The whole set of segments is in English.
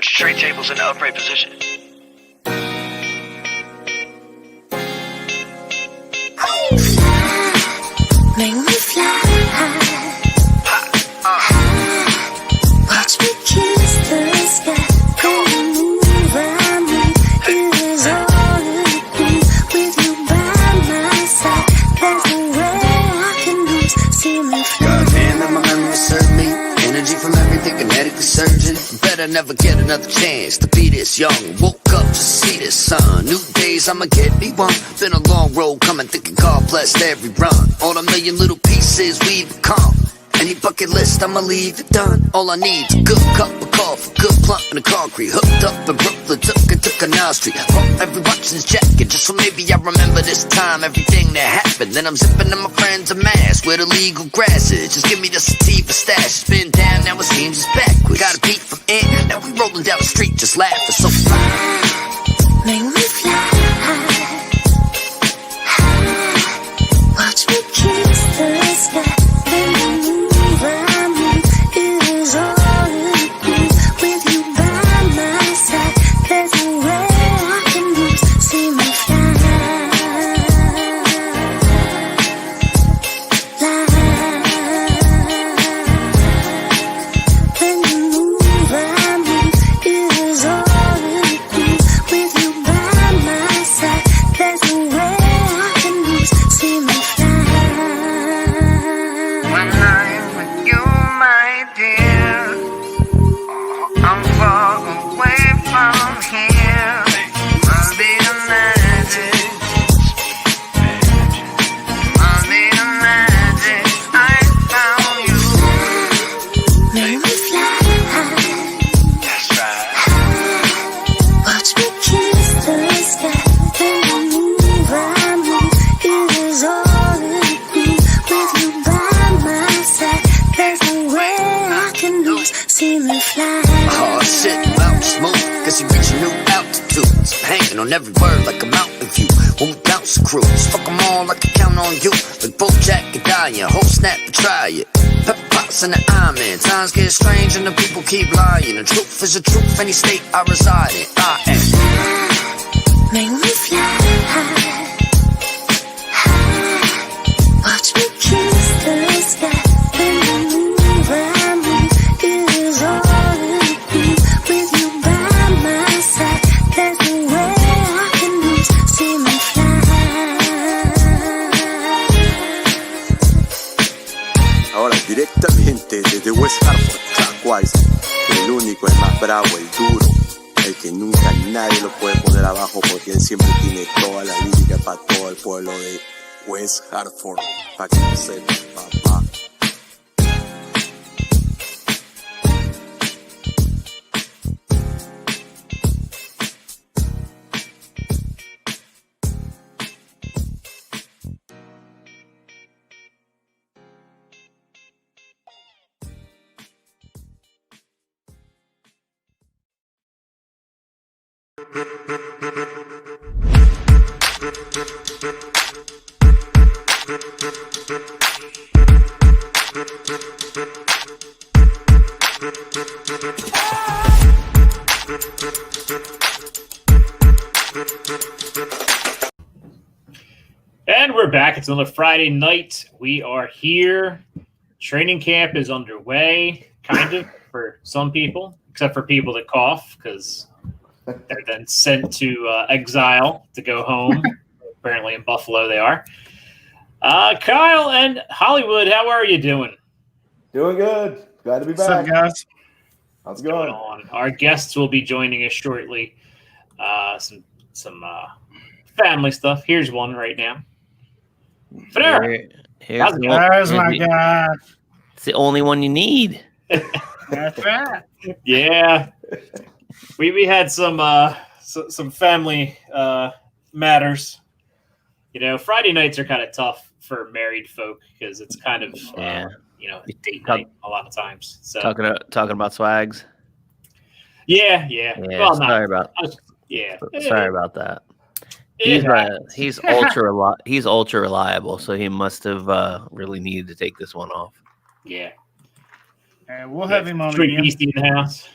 Put your tray tables in the upright position. Make me fly. Watch me kiss the sky. Go move around me. It is all it be with you by my side. There's no way I can lose. See me fly. Goddamn, that my memory served me. Energy from everything kinetic surging. Better never get another chance to be this young. Woke up to see this sun. New days, I'ma get me one. Been a long road coming, thinking God blessed every run. All a million little pieces we've become. Any bucket list, I'ma leave it done. All I need's a good cup of coffee, good plump in the concrete. Hooked up in Brooklyn, took Canal Street. Pump every watch in his jacket, just so maybe I remember this time, everything that happened. Then I'm zipping in my friends a mask where the legal grass is. Just give me the sativa stash. It's been down, now it seems it's backwards. Got a beat from in, now we rolling down the street, just laughing so fly. Make me fly. Watch me kiss the sky. Move around me. It is all it be with you by my side. There's no way I can lose. See me fly. When you move around me, it is all it be with you by my side. There's no way I can lose. See me fly. When I'm with you, my dear, I'm far away from here. Must be the magic. Must be the magic. I found you. Make me fly. That's right. Watch me kiss the sky. When you move around me, it is all it be with you by my side. There's no way I can lose. See me fly. Oh shit, mountain smooth, cause you reach a new altitudes. Hanging on every word like a mountain view. When we bounce a cruise, fuck them all, I can count on you. Like Bojack and Dyer, whole snap and try it. Pepper pots in the I'm in. Times get strange and the people keep lying. The truth is the truth, any state I reside in. I am. Make me fly. Watch me kiss the sky. When you move around me, it is all it be with you by my side. There's no way I can lose. See me fly. Ahora directamente desde West Hartford, Chuck Wise, el único, el más bravo, el duro, el que nunca nadie lo puede poner abajo porque él siempre tiene toda la lírica para todo el pueblo de West Hartford, para que no sepa, papá. And we're back. It's another Friday night. We are here. Training camp is underway, kind of, for some people, except for people that cough, because they're then sent to exile to go home. Apparently in Buffalo they are. Kyle and Hollywood, how are you doing? Doing good. Glad to be back. What's up, guys? How's it going? On? Our guests will be joining us shortly. Some family stuff. Here's one right now. Fanaro. There's my guy. It's the only one you need. That's right. Yeah. We had some family matters. You know, Friday nights are kind of tough for married folk because it's kind of date night a lot of times. So talking about swags. Yeah. Well, sorry about that. He's ultra reliable, so he must have really needed to take this one off. Yeah. We'll have him on Sweet again. Beastie in the house.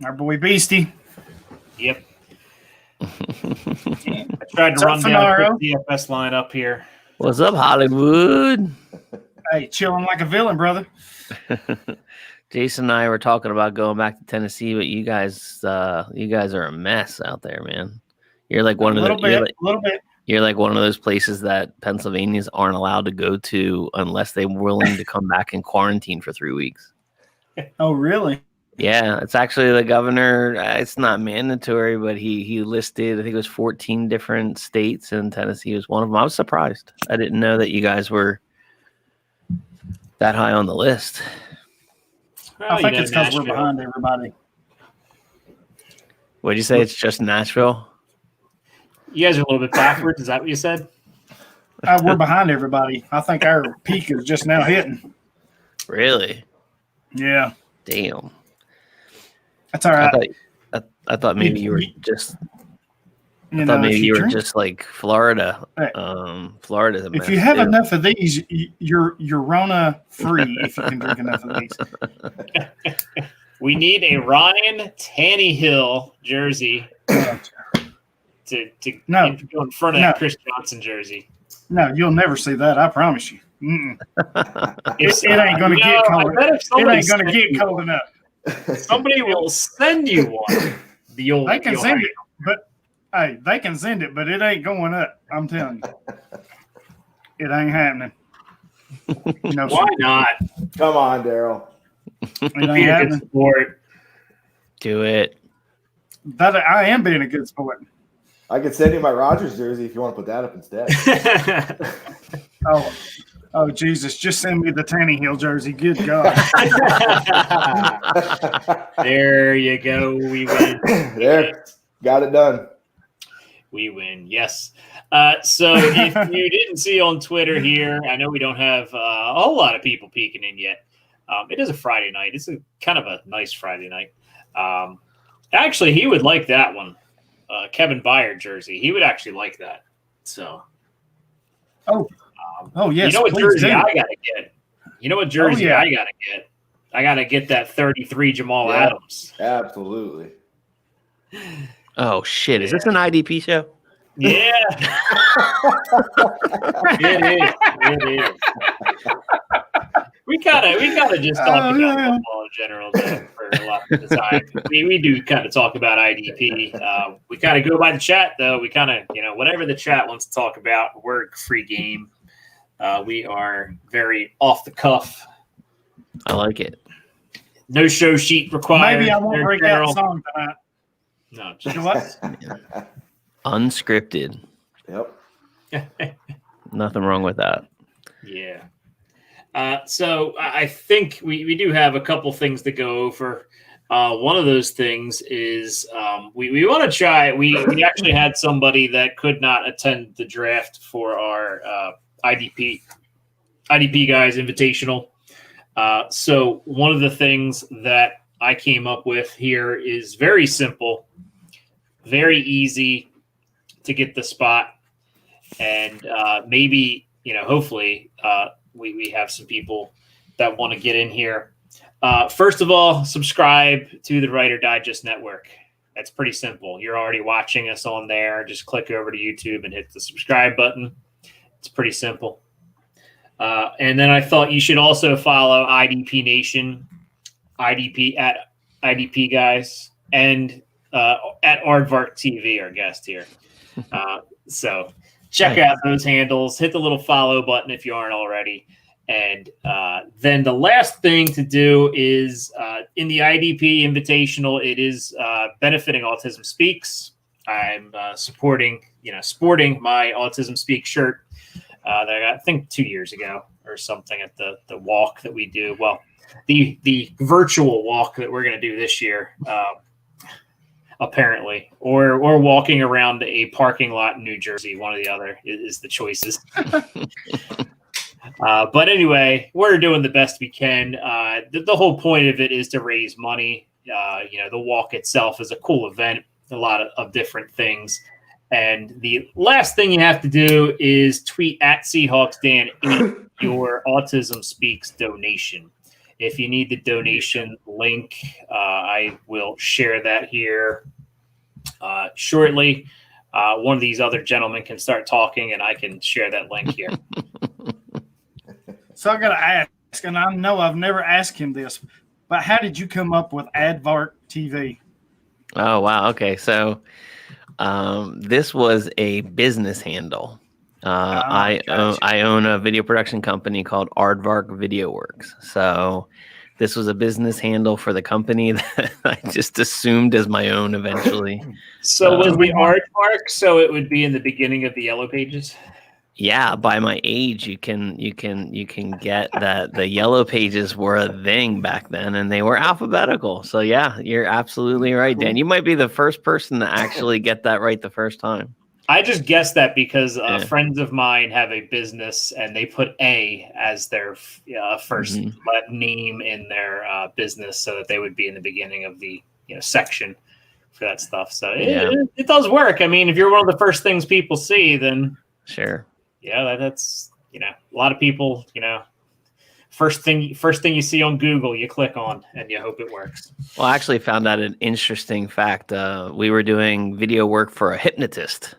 Our boy Beastie. Yep. I tried to run down the DFS lineup here. What's up, Hollywood? Hey, chilling like a villain, brother. Jason and I were talking about going back to Tennessee, but you guys are a mess out there, man. You're like one of the little bit. You're like one of those places that Pennsylvanians aren't allowed to go to unless they're willing to come back and quarantine for 3 weeks. Oh, really? Yeah, it's actually the governor. It's not mandatory, but he listed, I think it was 14 different states, and Tennessee was one of them. I was surprised. I didn't know that you guys were that high on the list. Well, I think it's because we're behind everybody. What did you say? It's just Nashville? You guys are a little bit backwards. Is that what you said? We're behind everybody. I think our peak is just now hitting. Really? Yeah. Damn. That's all right. I thought maybe you were just. I thought maybe you were just like Florida. Hey, Florida's a mess. If you have enough of these, you're Rona free. If you can drink enough of these. We need a Ryan Tannehill jersey to go in front of that Chris Johnson jersey. No, you'll never see that. I promise you. It ain't going to get cold. It ain't going to get cold enough. Somebody will send you one. They can send it, but hey, they can send it, but it ain't going up. I'm telling you, it ain't happening. No, why not? Come on, Darrell. It ain't happening. Sport. Do it. That I am being a good sport. I could send you my Rodgers jersey if you want to put that up instead. Oh, Jesus. Just send me the Tannehill jersey. Good God. There you go. We win. There. Got it done. We win. Yes. So if you didn't see on Twitter here, I know we don't have a whole lot of people peeking in yet. It is a Friday night. It's a kind of a nice Friday night. Actually, he would like that one. Kevin Byard jersey. He would actually like that. So. Yes. You know what jersey I gotta get? You know what jersey I gotta get? I gotta get that 33 Jamal Adams. Absolutely. Oh shit! Is this an IDP show? Yeah. It is. We gotta just talk about football in general for a lot of the time. We do kind of talk about IDP. We kind of go by the chat though. We kind of whatever the chat wants to talk about. We're free game. We are very off the cuff. I like it. No show sheet required. Maybe I won't break out song tonight. No, just what? Unscripted. Yep. Nothing wrong with that. Yeah. So I think we do have a couple things to go over. One of those things is we want to try. We actually had somebody that could not attend the draft for our IDP guys invitational. So one of the things that I came up with here is very simple, very easy to get the spot, and maybe hopefully we have some people that want to get in here. First of all, subscribe to the Writer Digest Network. That's pretty simple. You're already watching us on there. Just click over to YouTube and hit the subscribe button. It's pretty simple. And then I thought you should also follow IDP Nation, IDP at IDP guys, and at Aardvark TV, our guest here. So check out those handles. Hit the little follow button if you aren't already. And then the last thing to do is in the IDP Invitational, it is benefiting Autism Speaks. I'm sporting my Autism Speaks shirt that I got, I think 2 years ago or something at the walk that we do. Well, the virtual walk that we're going to do this year, apparently, or walking around a parking lot in New Jersey. One or the other is the choices. But anyway, we're doing the best we can. The whole point of it is to raise money. The walk itself is a cool event, a lot of different things. And the last thing you have to do is tweet at SeahawksDan your Autism Speaks donation. If you need the donation link, I will share that here shortly. One of these other gentlemen can start talking, and I can share that link here. So I got to ask, and I know I've never asked him this, but how did you come up with Aardvark TV? Oh, wow. Okay. So this was a business handle. I own a video production company called Aardvark Video Works. So this was a business handle for the company that I just assumed as my own eventually. So was the Aardvark, so it would be in the beginning of the Yellow Pages? Yeah, by my age, you can get that the Yellow Pages were a thing back then, and they were alphabetical. So yeah, you're absolutely right, Dan. You might be the first person to actually get that right the first time. I just guessed that because friends of mine have a business, and they put A as their first name in their business, so that they would be in the beginning of the section for that stuff. So it does work. I mean, if you're one of the first things people see, then sure. Yeah, that's a lot of people. First thing you see on Google, you click on, and you hope it works. Well, I actually found out an interesting fact. We were doing video work for a hypnotist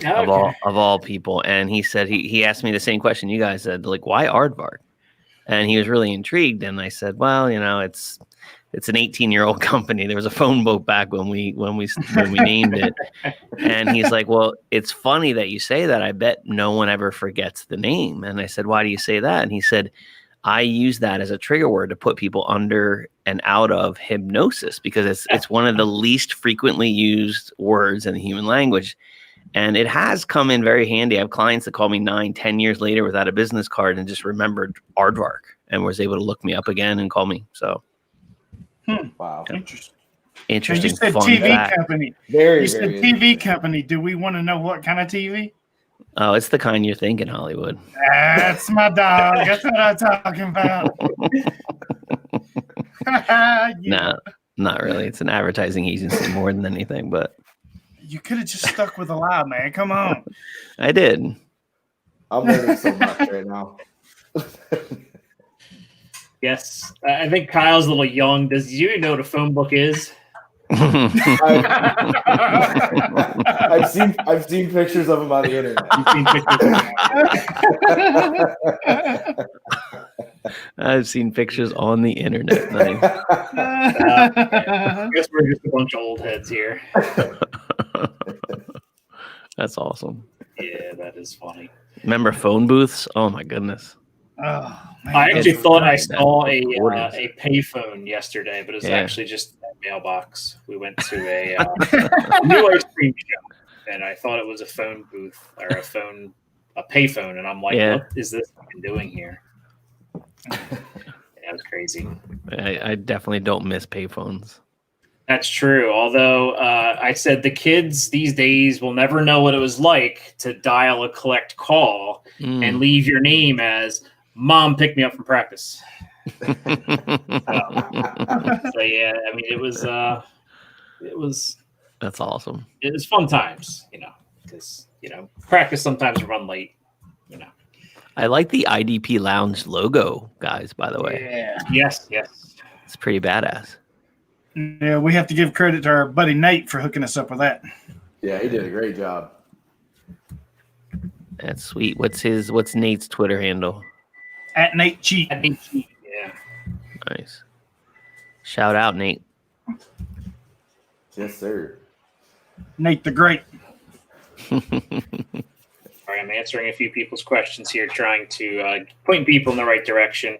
of all people, and he said he asked me the same question you guys said, like, why Aardvark? And he was really intrigued, and I said, well, it's an 18-year-old company. There was a phone book back when we named it. And he's like, well, it's funny that you say that. I bet no one ever forgets the name. And I said, why do you say that? And he said, I use that as a trigger word to put people under and out of hypnosis because it's one of the least frequently used words in the human language. And it has come in very handy. I have clients that call me 9-10 years later without a business card and just remembered Aardvark and was able to look me up again and call me. So. Wow. Interesting. You said fun TV fact. company. Very TV company. Do we want to know what kind of TV? Oh, it's the kind you're thinking, Hollywood. That's my dog. That's what I'm talking about. No, not really. It's an advertising agency more than anything, but you could have just stuck with a lie, man. Come on. I did. I'm learning so much right now. Yes, I think Kyle's a little young. Do you even know what a phone book is? I've seen pictures of them on the internet. I've seen pictures on the internet. Nice. I guess we're just a bunch of old heads here. That's awesome. Yeah, that is funny. Remember phone booths? Oh my goodness. Oh, man. I actually thought I saw a payphone yesterday, but it was actually just a mailbox. We went to a new ice cream shop, and I thought it was a phone booth or a payphone, and I'm like, what is this doing here? That was crazy. I definitely don't miss payphones. That's true. Although I said the kids these days will never know what it was like to dial a collect call and leave your name as "Mom picked me up from practice." So yeah, I mean, it was. That's awesome. It was fun times, because practice sometimes run late, I like the IDP Lounge logo, guys. By the way, Yeah. Yes. it's pretty badass. Yeah, we have to give credit to our buddy Nate for hooking us up with that. Yeah, he did a great job. That's sweet. What's Nate's Twitter handle? At Nate Cheat. Yeah. Nice. Shout out, Nate. Yes, sir. Nate the Great. All right, I'm answering a few people's questions here, trying to point people in the right direction.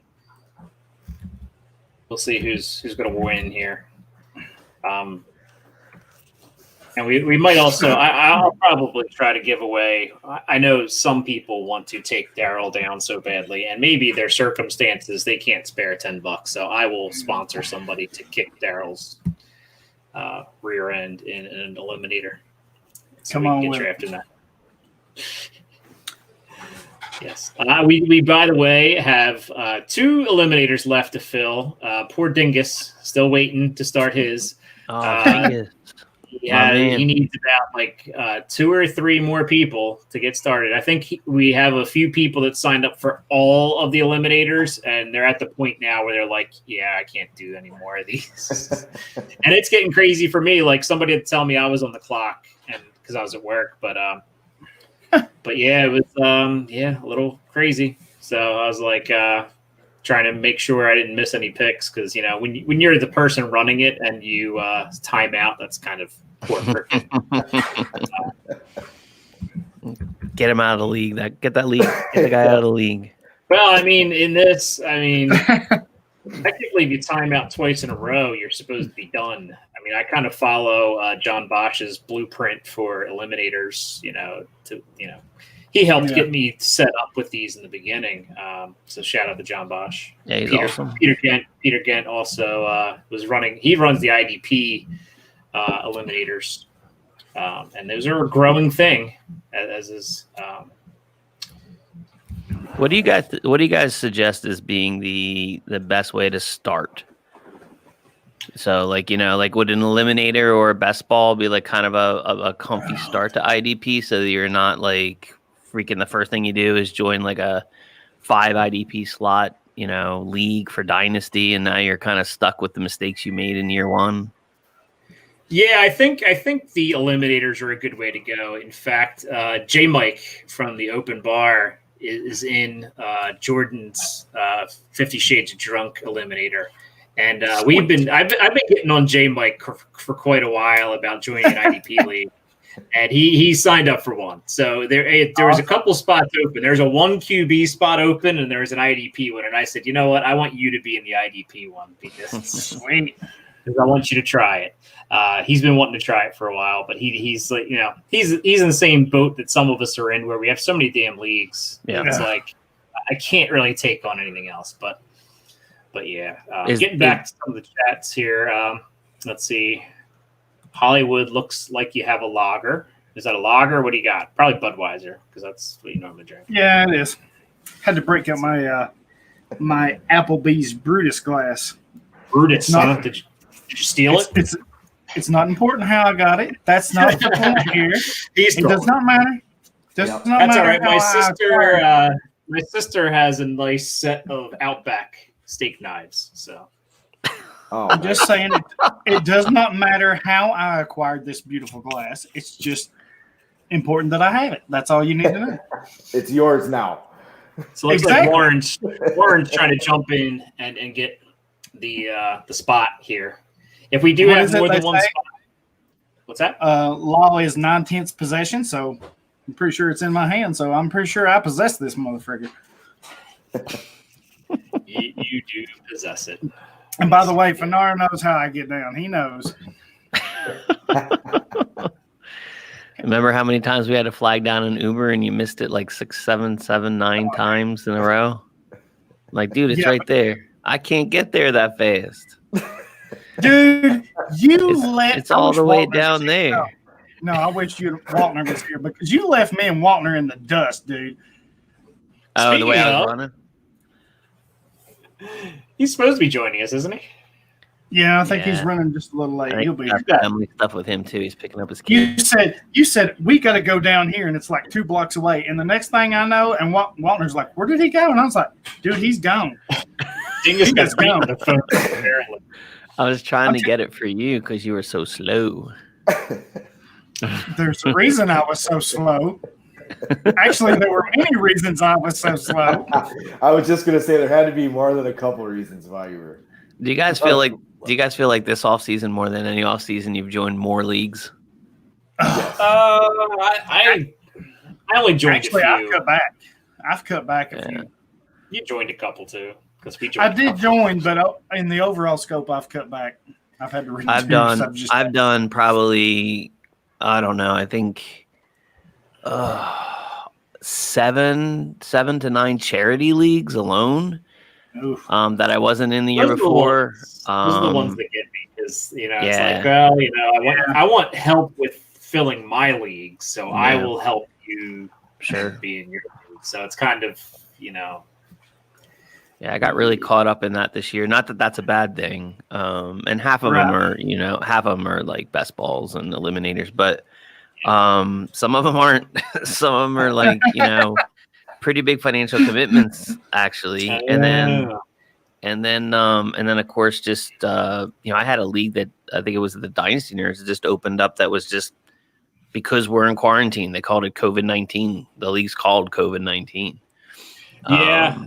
We'll see who's going to win here. And we might also, I'll probably try to give away. I know some people want to take Darrell down so badly, and maybe their circumstances, they can't spare $10. So I will sponsor somebody to kick Darrell's rear end in an eliminator. So Come we on, can Will. get drafted in that. Yes. We, by the way, have 2 eliminators left to fill. Poor Dingus, still waiting to start his. Oh, dang it. Yeah, man. he needs about 2 or 3 more people to get started. I think we have a few people that signed up for all of the eliminators, and they're at the point now where they're like, "Yeah, I can't do any more of these." And it's getting crazy for me. Like somebody had to tell me I was on the clock, and because I was at work, but yeah, it was a little crazy. So I was like trying to make sure I didn't miss any picks because when you're the person running it and you time out, that's kind of poor. Get him out of the league. Get the guy out of the league. Well, I mean, technically, if you time out twice in a row, you're supposed to be done. I mean, I kind of follow John Bosch's blueprint for eliminators. He helped get me set up with these in the beginning. So shout out to John Bosch. Yeah, he's awesome. Peter Gent also was running. He runs the IDP eliminators, and those are a growing thing. As is. What do you guys suggest as being the best way to start? So would an eliminator or a best ball be like kind of a comfy start to IDP so that you're not like freaking the first thing you do is join like a 5 IDP slot, league for Dynasty, and now you're kind of stuck with the mistakes you made in year 1? Yeah, I think the eliminators are a good way to go. In fact, J Mike from the Open Bar is in Jordan's 50 Shades of Drunk eliminator. And I've been getting on J Mike for quite a while about joining an IDP league. And he signed up for one. So there was a couple spots open. There's a 1 QB spot open, and there's an IDP one. And I said, you know what? I want you to be in the IDP one because it's sweet. Because I want you to try it. He's been wanting to try it for a while, but he's like, he's in the same boat that some of us are in, where we have so many damn leagues. Yeah. It's like I can't really take on anything else. But yeah, getting back to some of the chats here. Let's see. Hollywood looks like you have a lager. Is that a lager? What do you got? Probably Budweiser, because that's what you normally drink. Yeah, it is. Had to break out my my Applebee's Brutus glass. Brutus, did you steal it? It's not important how I got it. That's not the point here. It does not matter. That's all right. My sister has a nice set of Outback steak knives. So I'm just saying it does not matter how I acquired this beautiful glass. It's just important that I have it. That's all you need to know. It's yours now. So it looks like Warren's trying to jump in and get the spot here. If we do have more than one spot. What's that? Law is 9/10 possession, so I'm pretty sure it's in my hand. So I'm pretty sure I possess this motherfucker. You do possess it. And by the way, Fanaro knows how I get down. He knows. Remember how many times we had to flag down an Uber and you missed it like 6, 7, 9 times in a row? Like, dude, it's right there. I can't get there that fast. Dude, it's all the way down there. No, I wish Waltner was here because you left me and Waltner in the dust, dude. Oh, Speaking the way I was running? He's supposed to be joining us, isn't he? Yeah, I think he's running just a little late. He'll be family stuff with him too. He's picking up his kids. You said we got to go down here, and it's like 2 blocks away. And the next thing I know, and Waltner's like, "Where did he go?" And I was like, "Dude, he's gone." Dingus got gone. On the phone, apparently. I was trying to get it for you because you were so slow. There's a reason I was so slow. Actually, there were many reasons I was so slow. I was just going to say there had to be more than a couple reasons why you were. Do you guys feel like this offseason more than any offseason you've joined more leagues? I only joined a few. I've cut back a few. You joined a couple too. I did join, but in the overall scope, I've cut back. I've had to. I've done probably, I don't know. I think 7 to 9 charity leagues alone. That I wasn't in the year before. Those are the ones that get me because it's like, well, I want help with filling my league, so I will help you. Sure. Be in your league. So it's kind of Yeah, I got really caught up in that this year. Not that that's a bad thing. And half of them are, half of them are like best balls and eliminators, but some of them aren't. Some of them are like, pretty big financial commitments actually. And then of course, just, I had a league that I think it was the Dynasty Nerds that just opened up. That was just because we're in quarantine. They called it COVID-19. The league's called COVID-19. Yeah.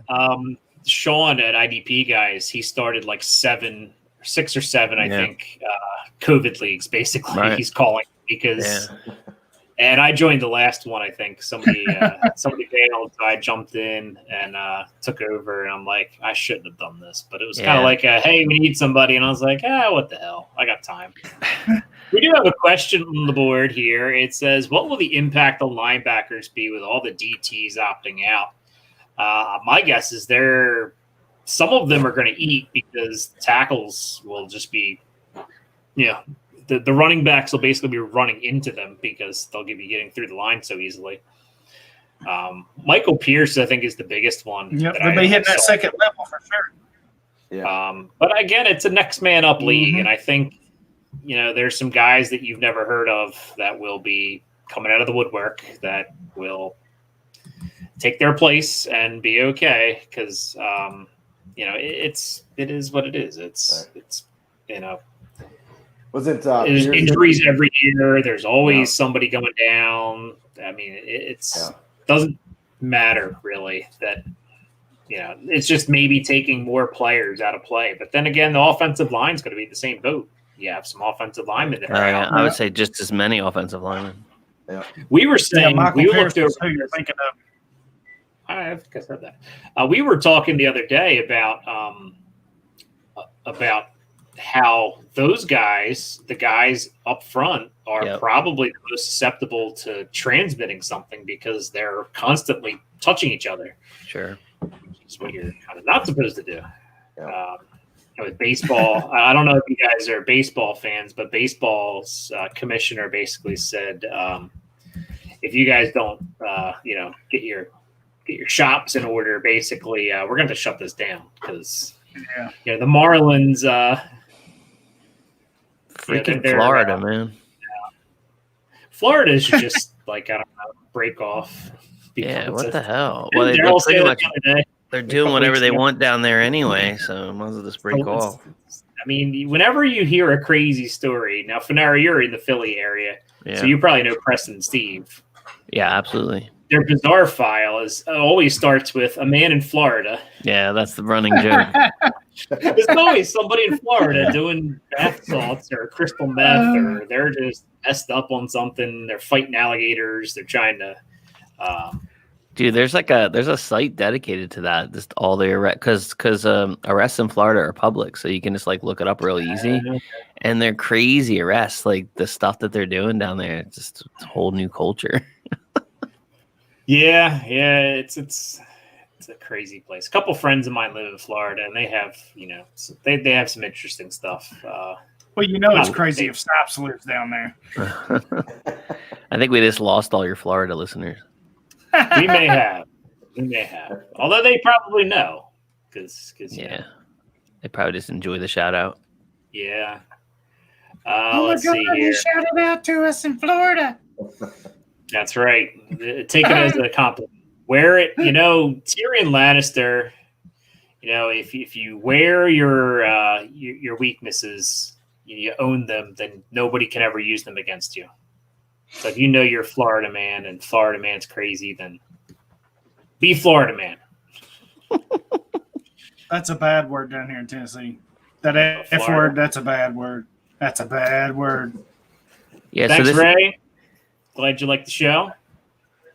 Sean at IDP guys, he started like 6 or 7, I think, COVID leagues, basically. Right. He's calling because, and I joined the last one. I think somebody bailed, so I jumped in and took over. And I'm like, I shouldn't have done this, but it was kind of like, hey, we need somebody, and I was like, what the hell? I got time. We do have a question on the board here. It says, what will the impact on linebackers be with all the DTs opting out? My guess is some of them are going to eat because tackles will just be, the running backs will basically be running into them because they'll be getting through the line so easily. Michael Pierce, I think, is the biggest one. Yep, they'll be hitting that second level for sure. Yeah. But again, it's a next man up league, and I think, there's some guys that you've never heard of that will be coming out of the woodwork that will take their place and be okay because it is what it is. It's Wasn't there's injuries every year. There's always somebody going down. I mean, doesn't matter really that it's just maybe taking more players out of play. But then again, the offensive line is going to be the same boat. You have some offensive linemen there. I would say just as many offensive linemen. Yeah. We were saying Michael we Pierce looked over. is who you're thinking of. I think I said that. We were talking the other day about how those guys, the guys up front, are probably the most susceptible to transmitting something because they're constantly touching each other. Sure. Which is what you're kind of not supposed to do. With baseball, I don't know if you guys are baseball fans, but baseball's commissioner basically said, if you guys don't, get your shops in order, basically, we're going to shut this down because the Marlins, freaking Florida, man. Florida should just break off. Yeah, what the hell? Well, they're doing whatever they want down there anyway, so might as well just break off. I mean, whenever you hear a crazy story, now Fanaro, you're in the Philly area, so you probably know Preston and Steve. Yeah, absolutely. Their bizarre file always starts with a man in Florida. Yeah, that's the running joke. There's always somebody in Florida doing bath salts or crystal meth, or they're just messed up on something. They're fighting alligators. They're trying to. Dude, there's a site dedicated to that. Just all the arrests, because arrests in Florida are public, so you can just look it up real easy. And they're crazy arrests, like the stuff that they're doing down there. It's just a whole new culture. Yeah, it's a crazy place. A couple friends of mine live in Florida, and they have they have some interesting stuff. Well, it's crazy if Stops lives down there. I think we just lost all your Florida listeners. We may have. Although they probably know, because they probably just enjoy the shout out. Yeah. Let's see here. You shouted out to us in Florida. That's right. Take it as a compliment. Wear it. Tyrion Lannister. If you wear your weaknesses, you own them, then nobody can ever use them against you. So if you're Florida man and Florida man's crazy, then be Florida man. That's a bad word down here in Tennessee. That F word, that's a bad word. That's a bad word. Yeah. Thanks, Ray. Glad you like the show.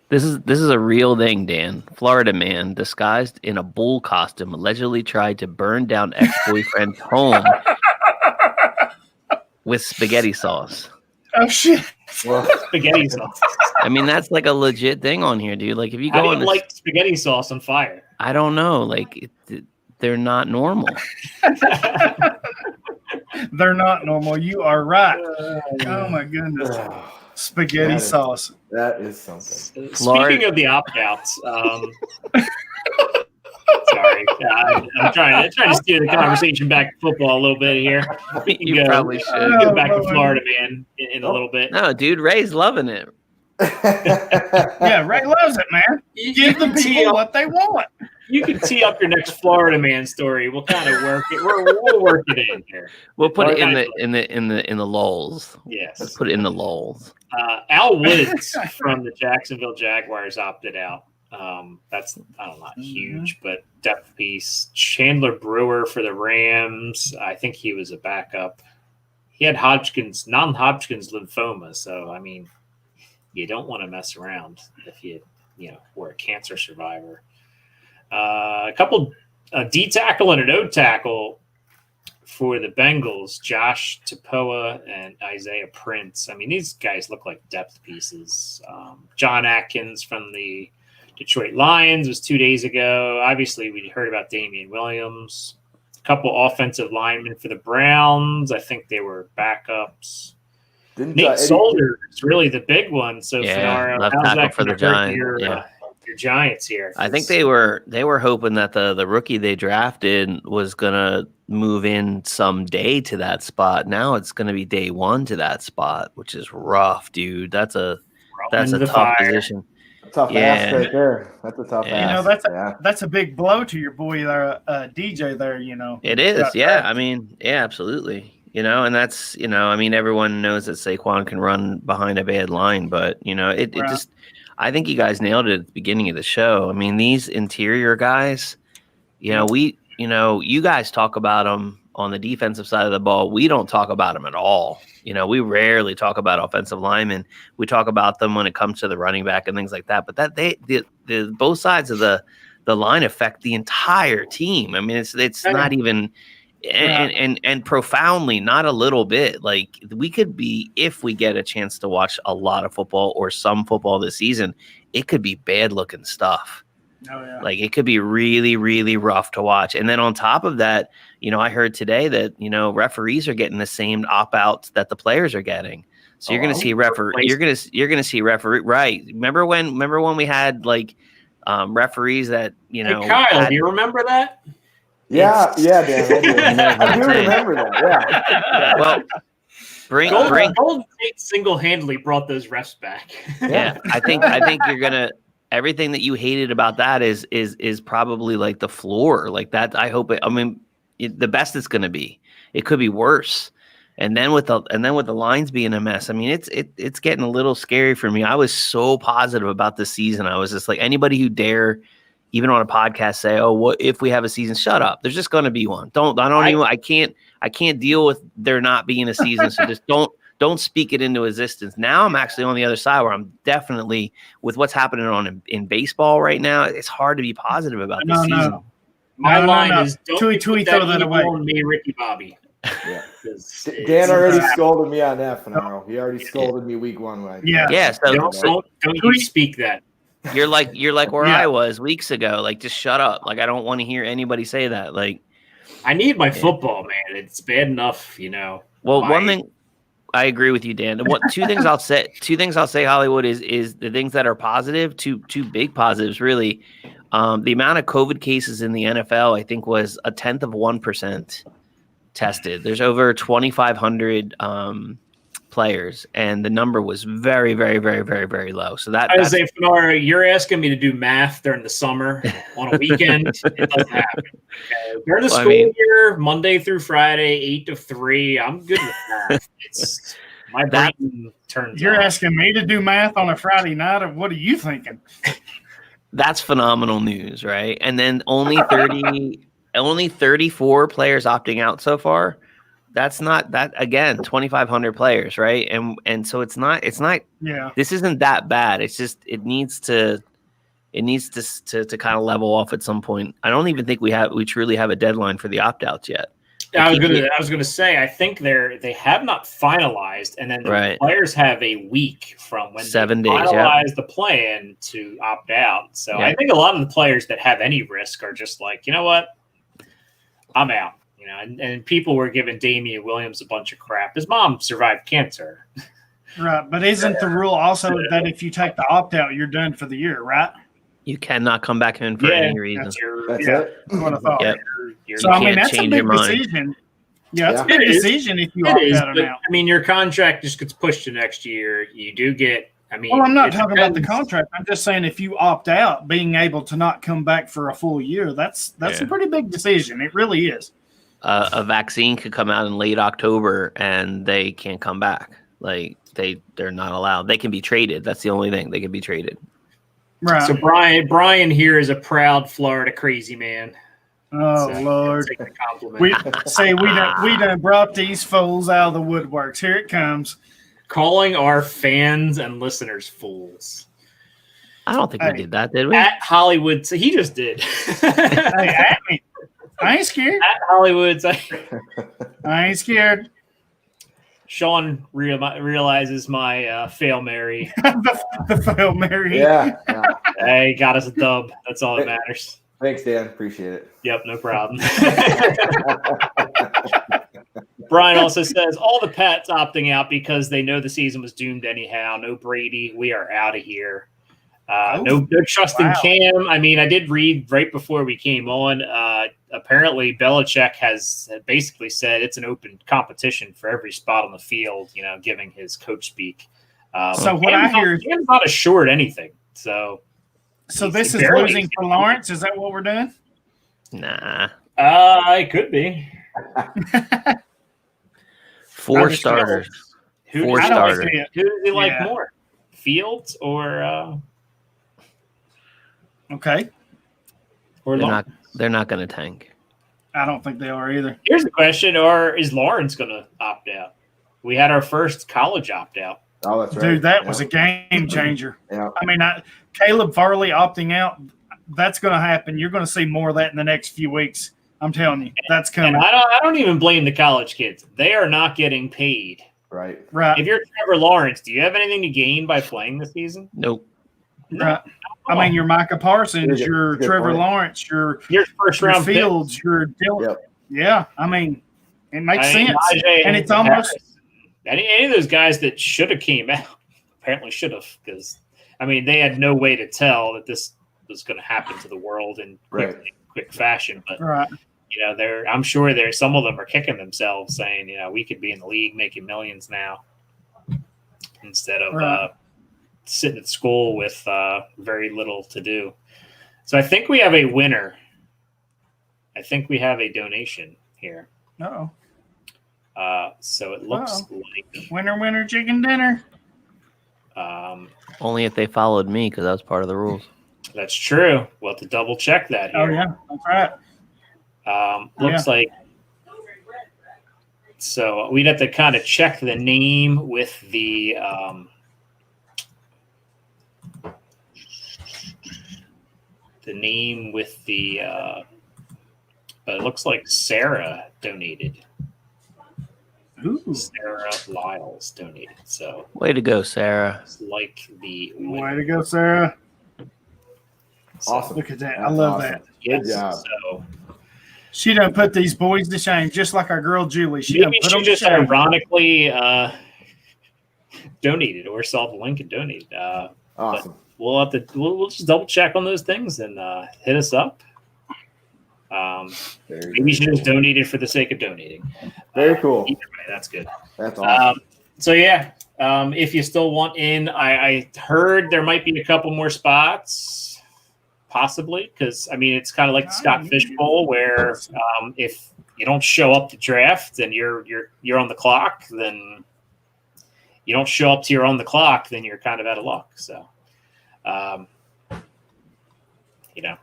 This is a real thing, Dan. Florida man disguised in a bull costume allegedly tried to burn down ex-boyfriend's home with spaghetti sauce. Oh shit! Spaghetti sauce. I mean, that's a legit thing on here, dude. If you go How do you like spaghetti sauce on fire? I don't know. They're not normal. They're not normal. You are right. Oh my goodness. Spaghetti sauce. That is something. Speaking of the opt-outs, sorry. sorry. I'm trying to steer the conversation back to football a little bit here. We can You probably should. go back to Florida Man in a little bit. No, dude, Ray's loving it. Yeah, Ray loves it, man. Give the people what they want. You can tee up your next Florida Man story. We'll kind of work it. We'll work it in here. We'll put it in the lulls. Yes. Let's put it in the lulls. Al Woods from the Jacksonville Jaguars opted out. That's not huge, but depth piece. Chandler Brewer for the Rams. I think he was a backup. He had non-Hodgkin's lymphoma, so I mean, you don't want to mess around if you were a cancer survivor. A couple D tackle and an O tackle for the Bengals, Josh Tapoa and Isaiah Prince. I mean, these guys look like depth pieces. John Atkins from the Detroit Lions was 2 days ago. Obviously, we heard about Damian Williams. A couple offensive linemen for the Browns. I think they were backups. Nate Solder is really the big one. So, Fanaro, left how's tackle that for the Giants? Giants. Your Giants here. I think they were hoping that the rookie they drafted was gonna move in someday to that spot. Now it's gonna be day one to that spot, which is rough, dude. That's a tough position. Tough ass right there. That's a tough ass. That's a big blow to your boy there, DJ there, It is, yeah. I mean, yeah, absolutely. And that's, I mean, everyone knows that Saquon can run behind a bad line, but, it just, I think you guys nailed it at the beginning of the show. I mean, these interior guys, you guys talk about them on the defensive side of the ball. We don't talk about them at all. We rarely talk about offensive linemen. We talk about them when it comes to the running back and things like that. But the both sides of the line affect the entire team. I mean, it's not even and profoundly, not a little bit. Like we could be, if we get a chance to watch a lot of football or some football this season, it could be bad looking stuff. Oh, yeah. Like it could be really, really rough to watch. And then on top of that, I heard today that, referees are getting the same opt-outs that the players are getting. So you're going to see you're going to see referee. Right. Remember when we had like referees that, Hey, Kyle, do you remember that? Yeah, Dan. I do remember that. Yeah. Well, Golden State single-handedly brought those refs back. Yeah, I think you're gonna. Everything that you hated about that is probably like the floor, like that. I hope it. I mean, the best it's gonna be. It could be worse. And then with the lines being a mess, I mean, it's getting a little scary for me. I was so positive about this season. I was just like, anybody who dare, even on a podcast, say, "Oh, what if we have a season?" Shut up. There's just going to be one. I can't deal with there not being a season. So just don't speak it into existence. Now I'm actually on the other side where I'm definitely, with what's happening in baseball right now, it's hard to be positive about this season. No. My line is, don't Tweet throw that away. on me, Ricky Bobby. Yeah. Dan already scolded me on that, Fanaro. He already scolded me week one. Yeah. So don't you speak that. You're like where I was weeks ago. Like, just shut up. Like, I don't want to hear anybody say that. Like, I need my football, man. It's bad enough, Well, one thing I agree with you, Dan. Two things I'll say, Hollywood, is the things that are positive. Two big positives, really. The amount of COVID cases in the NFL, I think, was 0.1% tested. There's over 2,500 players, and the number was very, very, very, very, very low. So that's Fanaro, you're asking me to do math during the summer on a weekend. It doesn't happen. Okay? During the school year, Monday through Friday, 8 to 3, I'm good with math. It's my brain turns. You're off. asking me to do math on a Friday night, or what are you thinking? That's phenomenal news, right? And then only 34 players opting out so far. That's not that, again, 2,500 players, right? And so it's not yeah. This isn't that bad. It's just it needs to kind of level off at some point. I don't even think we truly have a deadline for the opt-outs yet. I was gonna say, I think they have not finalized, and then the players have a week from when 7 they days finalize the plan to opt out. So I think a lot of the players that have any risk are just like, you know what, I'm out. And people were giving Damian Williams a bunch of crap. His mom survived cancer. Right, but isn't the rule also that if you take the opt out, you're done for the year, right? You cannot come back in for any reason. That's your. That's Yeah. it. That's what I thought. Yep. So I mean, can't that's a change big your mind. decision. Yeah, it's Yeah. a big It is. decision if you It opt is, out or but, now. I mean, your contract just gets pushed to next year. You do get. I mean, Well, I'm not it talking about the depends. contract. I'm just saying if you opt out, being able to not come back for a full year, that's Yeah. a pretty big decision. It really is. A vaccine could come out in late October and they can't come back. Like they're not allowed. They can be traded. That's the only thing. They can be traded. Right. So Brian here is a proud Florida crazy man. Oh So, Lord. take the compliment. We done brought these fools out of the woodworks. Here it comes. Calling our fans and listeners fools. I don't think Hey. we did that, did we? At Hollywood, so he just did. Hey, at me. I ain't scared. At Hollywood, I ain't scared. Sean realizes my Fail Mary. the Fail Mary. Yeah. Hey, got us a dub. That's all that matters. Thanks, Dan. Appreciate it. Yep, no problem. Brian also says all the Pats opting out because they know the season was doomed anyhow. No Brady. We are out of here. No trust in Cam. I mean, I did read right before we came on. Apparently, Belichick has basically said it's an open competition for every spot on the field, giving his coach speak. So what I hear is Cam's not assured anything. So this is barely- losing for Lawrence. Is that what we're doing? Nah. It could be. 4 starters. Who 4 does starters. who does he like Yeah. more? Fields or Okay. Lawrence? They're not going to tank. I don't think they are either. Here's the question: is Lawrence going to opt out? We had our first college opt out. Oh, that's right. Dude, that Yeah. was a game changer. Yeah. I mean, Caleb Farley opting out, that's going to happen. You're going to see more of that in the next few weeks. I'm telling you, that's And coming. I don't even blame the college kids. They are not getting paid. Right. Right. If you're Trevor Lawrence, do you have anything to gain by playing this season? Nope. Right. I mean, you're Micah Parsons, Good- you're good Trevor point. Lawrence, you're First your round Fields, you're Dylan. Yep. Yeah. I mean, it makes sense. Najee And it's almost Harris. any of those guys that should have came out apparently should have, because they had no way to tell that this was going to happen to the world in quick fashion. But right. I'm sure there's some of them are kicking themselves, saying, we could be in the league making millions now instead of sitting at school with very little to do. So I think we have a winner. I think we have a donation here. Uh-oh. So it looks like Winner, chicken dinner. Only if they followed me, because that was part of the rules. That's true. We'll have to double check that here. Oh, yeah. That's right. Looks like so we'd have to kind of check the name with the but it looks like Sarah donated. Ooh. Sarah Lyles donated. So Way to go, Sarah. it's like the Way to go, Sarah. Awesome. Look at that. I That's love awesome. that. Good job. So She done put these boys to shame, just like our girl Julie. She done maybe put she them to just shame. ironically donated or saw the link and donated. Awesome. We'll we'll just double check on those things and hit us up. Maybe she just donated for the sake of donating. Very cool. Either way, that's good. That's awesome. If you still want in, I heard there might be a couple more spots, possibly, because it's kind of like the Scott Fish Bowl, where if you don't show up to draft and you're on the clock, then you don't show up to you're on the clock, then you're kind of out of luck. So,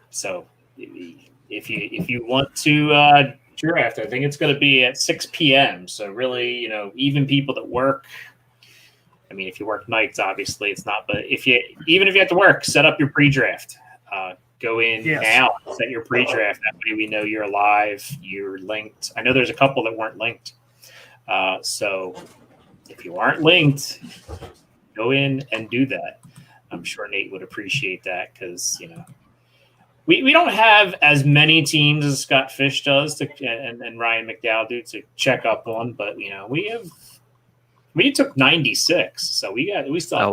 so if you want to draft, I think it's going to be at 6 p.m. So really, even people that work. If you work nights, obviously it's not. But even if you have to work, set up your pre-draft. Go in now, set your pre-draft. That way we know you're alive, you're linked. I know there's a couple that weren't linked. So if you aren't linked, go in and do that. I'm sure Nate would appreciate that because, we don't have as many teams as Scott Fish does and Ryan McDowell do to check up on, but we took 96, so we still have Oh,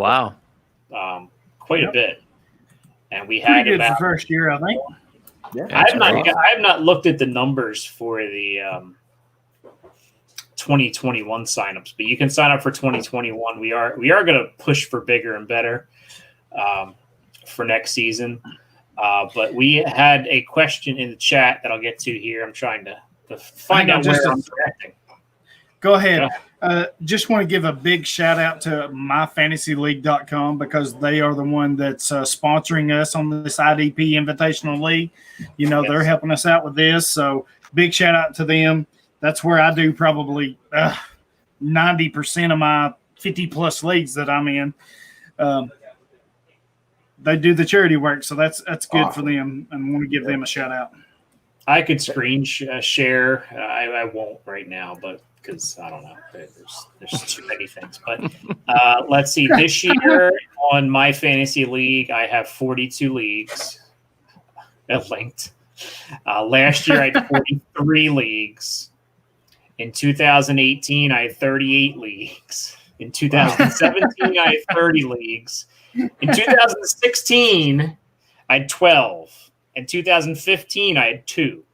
wow. quite a bit. and we Pretty had good about. for first year, I think. Yeah, I have not looked at the numbers for the 2021 signups, but you can sign up for 2021. We are going to push for bigger and better for next season. But we had a question in the chat that I'll get to here. I'm trying to find out where I'm correcting. Go ahead. Just want to give a big shout out to myfantasyleague.com because they are the one that's sponsoring us on this IDP Invitational League. You know, they're helping us out with this. So big shout out to them. That's where I do probably 90% of my 50-plus leagues that I'm in. They do the charity work, so that's good for them, and want to give them a shout out. I could screen share. I won't right now, but because I don't know, there's too many things. But let's see. This year on my fantasy league, I have 42 leagues linked. Last year, I had 43 leagues. In 2018, I had 38 leagues. In 2017, I had 30 leagues. In 2016, I had 12. In 2015, I had 2.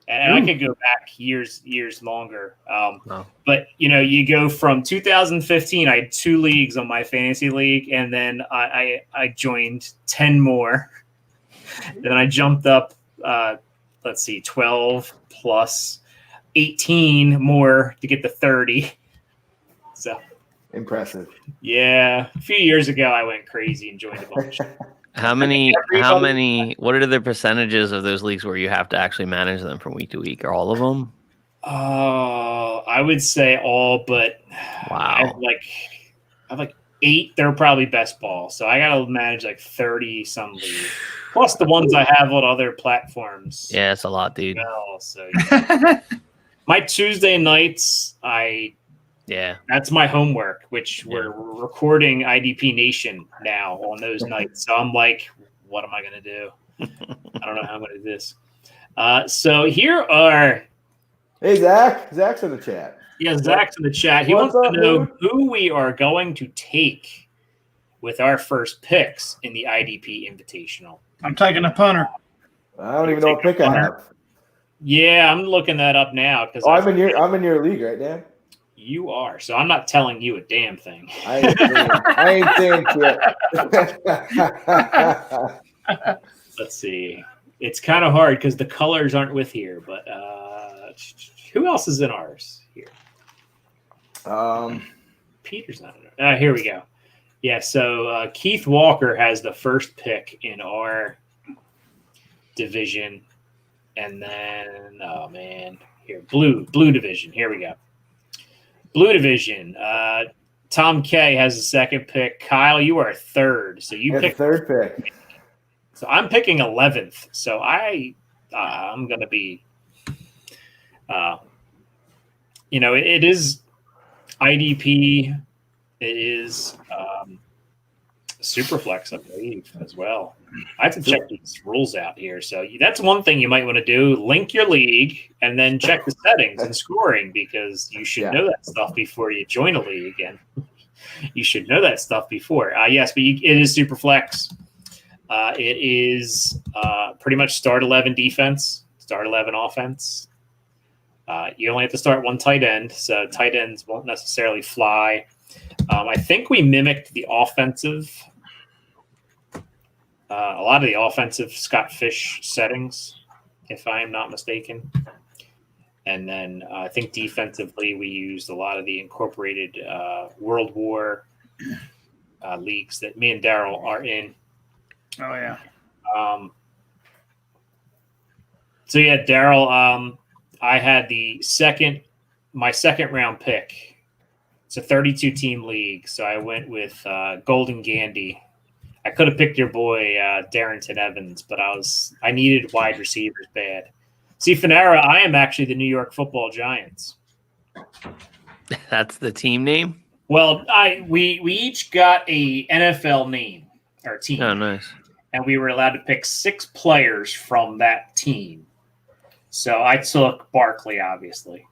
And I could go back years longer. But, you know, you go from 2015, I had 2 leagues on my fantasy league, and then I joined 10 more. Then I jumped up, 12 plus 18 more to get to 30. So impressive. Yeah. A few years ago, I went crazy and joined a bunch. How many, what are the percentages of those leagues where you have to actually manage them from week to week? Are all of them? I would say all, but wow. I have like 8. They're probably best ball. So I got to manage like 30 some leagues. Plus the ones I have on other platforms. Yeah, it's a lot, dude. Well, so my Tuesday nights, that's my homework, which we're recording IDP Nation now on those nights. So I'm like, what am I going to do? I don't know how I'm going to do this. So here are. Hey, Zach. Zach's in the chat. Yeah, Zach's in the chat. He wants to know who we are going to take with our first picks in the IDP Invitational. I'm taking a punter. I don't even know what pick I have. Yeah, I'm looking that up now because I'm in your league right now. You are, so I'm not telling you a damn thing. I ain't saying shit. Let's see. It's kind of hard because the colors aren't with here, but who else is in ours here? Peter's not in it. Here we go. Yeah, so Keith Walker has the first pick in our division. And then, here, blue division. Here we go. Blue division. Tom K has the second pick. Kyle, you are third. So you pick third pick. So I'm picking 11th. So I'm going to be, it is IDP. It is Superflex, I believe, as well. I have to check these rules out here. So that's one thing you might want to do. Link your league and then check the settings and scoring because you should know that stuff before you join a league. And you should know that stuff before. Yes, but it is Superflex. It is pretty much start 11 defense, start 11 offense. You only have to start one tight end, so tight ends won't necessarily fly. I think we mimicked the offensive, a lot of the offensive Scott Fish settings, if I am not mistaken. And then I think defensively we used a lot of the incorporated World War leagues that me and Darrell are in. Oh, yeah. So, yeah, Darrell, I had my second round pick. It's a 32-team league, so I went with Golden Gandy. I could have picked your boy Darrington Evans, but I needed wide receivers bad. See, Fanaro, I am actually the New York Football Giants. That's the team name? Well, we each got a NFL name, our team. Oh, nice. And we were allowed to pick 6 players from that team. So I took Barkley, obviously.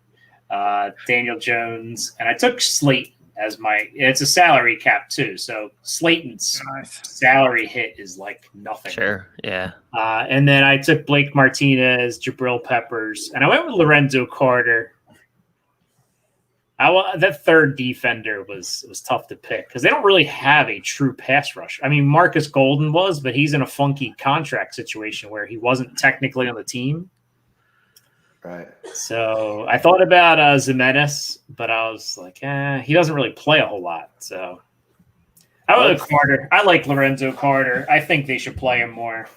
Daniel Jones, and I took Slayton. as it's a salary cap too. So Slayton's salary hit is like nothing. Sure. Yeah. And then I took Blake Martinez, Jabril Peppers, and I went with Lorenzo Carter. That third defender was tough to pick because they don't really have a true pass rush. I mean, Marcus Golden was, but he's in a funky contract situation where he wasn't technically on the team. Right. So I thought about Zimenez, but I was like, he doesn't really play a whole lot. So I went with Carter. I like Lorenzo Carter. I think they should play him more.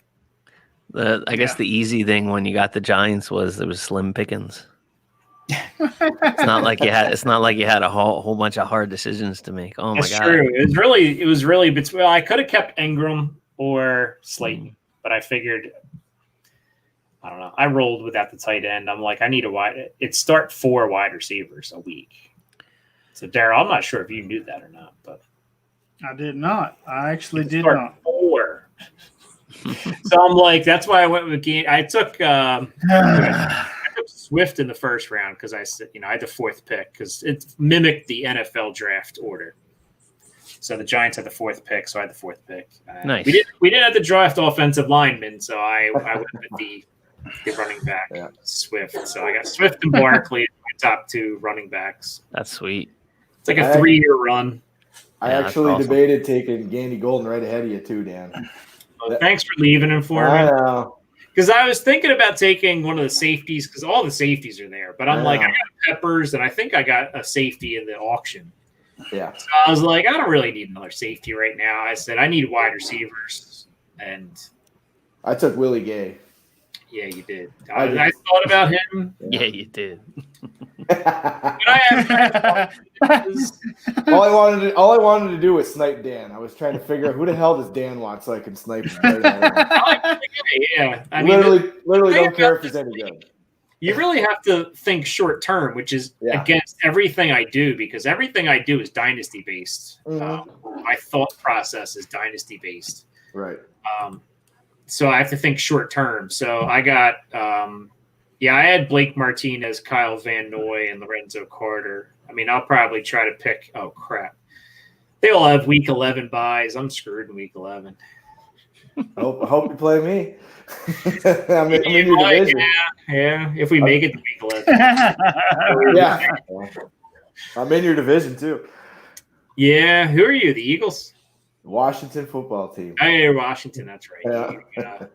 I guess the easy thing when you got the Giants was it was slim pickings. It's not like you had a whole bunch of hard decisions to make. Oh my God. True. It was really between. Well, I could have kept Ingram or Slayton, but I figured. I don't know. I rolled without the tight end. I'm like, I need start 4 wide receivers a week. So, Darrell, I'm not sure if you knew that or not, but I did not. I actually did start not. 4. So I'm like, that's why I went with I took Swift in the first round because I said, I had the 4th pick because it mimicked the NFL draft order. So the Giants had the 4th pick, so I had the 4th pick. Nice. We didn't have to draft offensive linemen, so I went with the running back, Swift. So I got Swift and Barkley as my top 2 running backs. That's sweet. It's like a 3-year run. I actually debated taking Gandy Golden right ahead of you too, Dan. Well, thanks for leaving him for me. Because I was thinking about taking one of the safeties because all the safeties are there. But I'm like, I got Peppers, and I think I got a safety in the auction. Yeah. So I was like, I don't really need another safety right now. I said, I need wide receivers. And I took Willie Gay. Yeah, you did. I thought about him. Yeah, you did. But I all I wanted to do was snipe Dan. I was trying to figure out who the hell does Dan want so I can snipe him. Yeah, I mean, literally don't care if he's any good. You really have to think short term, which is against everything I do because everything I do is dynasty based. My thought process is dynasty based. Right. So I have to think short term. So I got, I had Blake Martinez, Kyle Van Noy, and Lorenzo Carter. I mean, I'll probably try to pick. Oh crap! They all have Week 11 buys. I'm screwed in Week 11. I hope you play me. I'm in your division. Yeah. If we make it to Week 11. Yeah. I'm in your division too. Yeah. Who are you? The Eagles? Washington football team. Hey, Washington. That's right.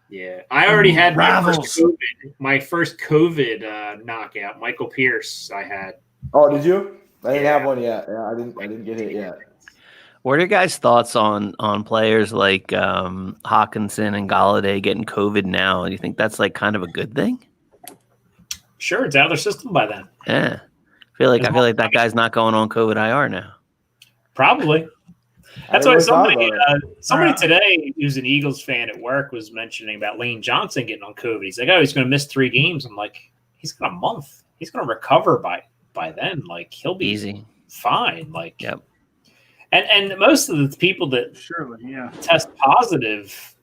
Yeah. I already had my first COVID knockout. Michael Pierce. I had. Oh, did you? I didn't have one yet. Yeah, I didn't get hit yet. What are your guys' thoughts on players like Hawkinson and Galladay getting COVID now? Do you think that's like kind of a good thing? Sure, it's out of their system by then. Yeah, I feel like that guy's not going on COVID IR now. Probably. That's why somebody today who's an Eagles fan at work was mentioning about Lane Johnson getting on COVID. He's like, oh, he's going to miss 3 games. I'm like, he's got a month. He's going to recover by then. Like, he'll be easy, fine. Like, yep. And most of the people that test positive,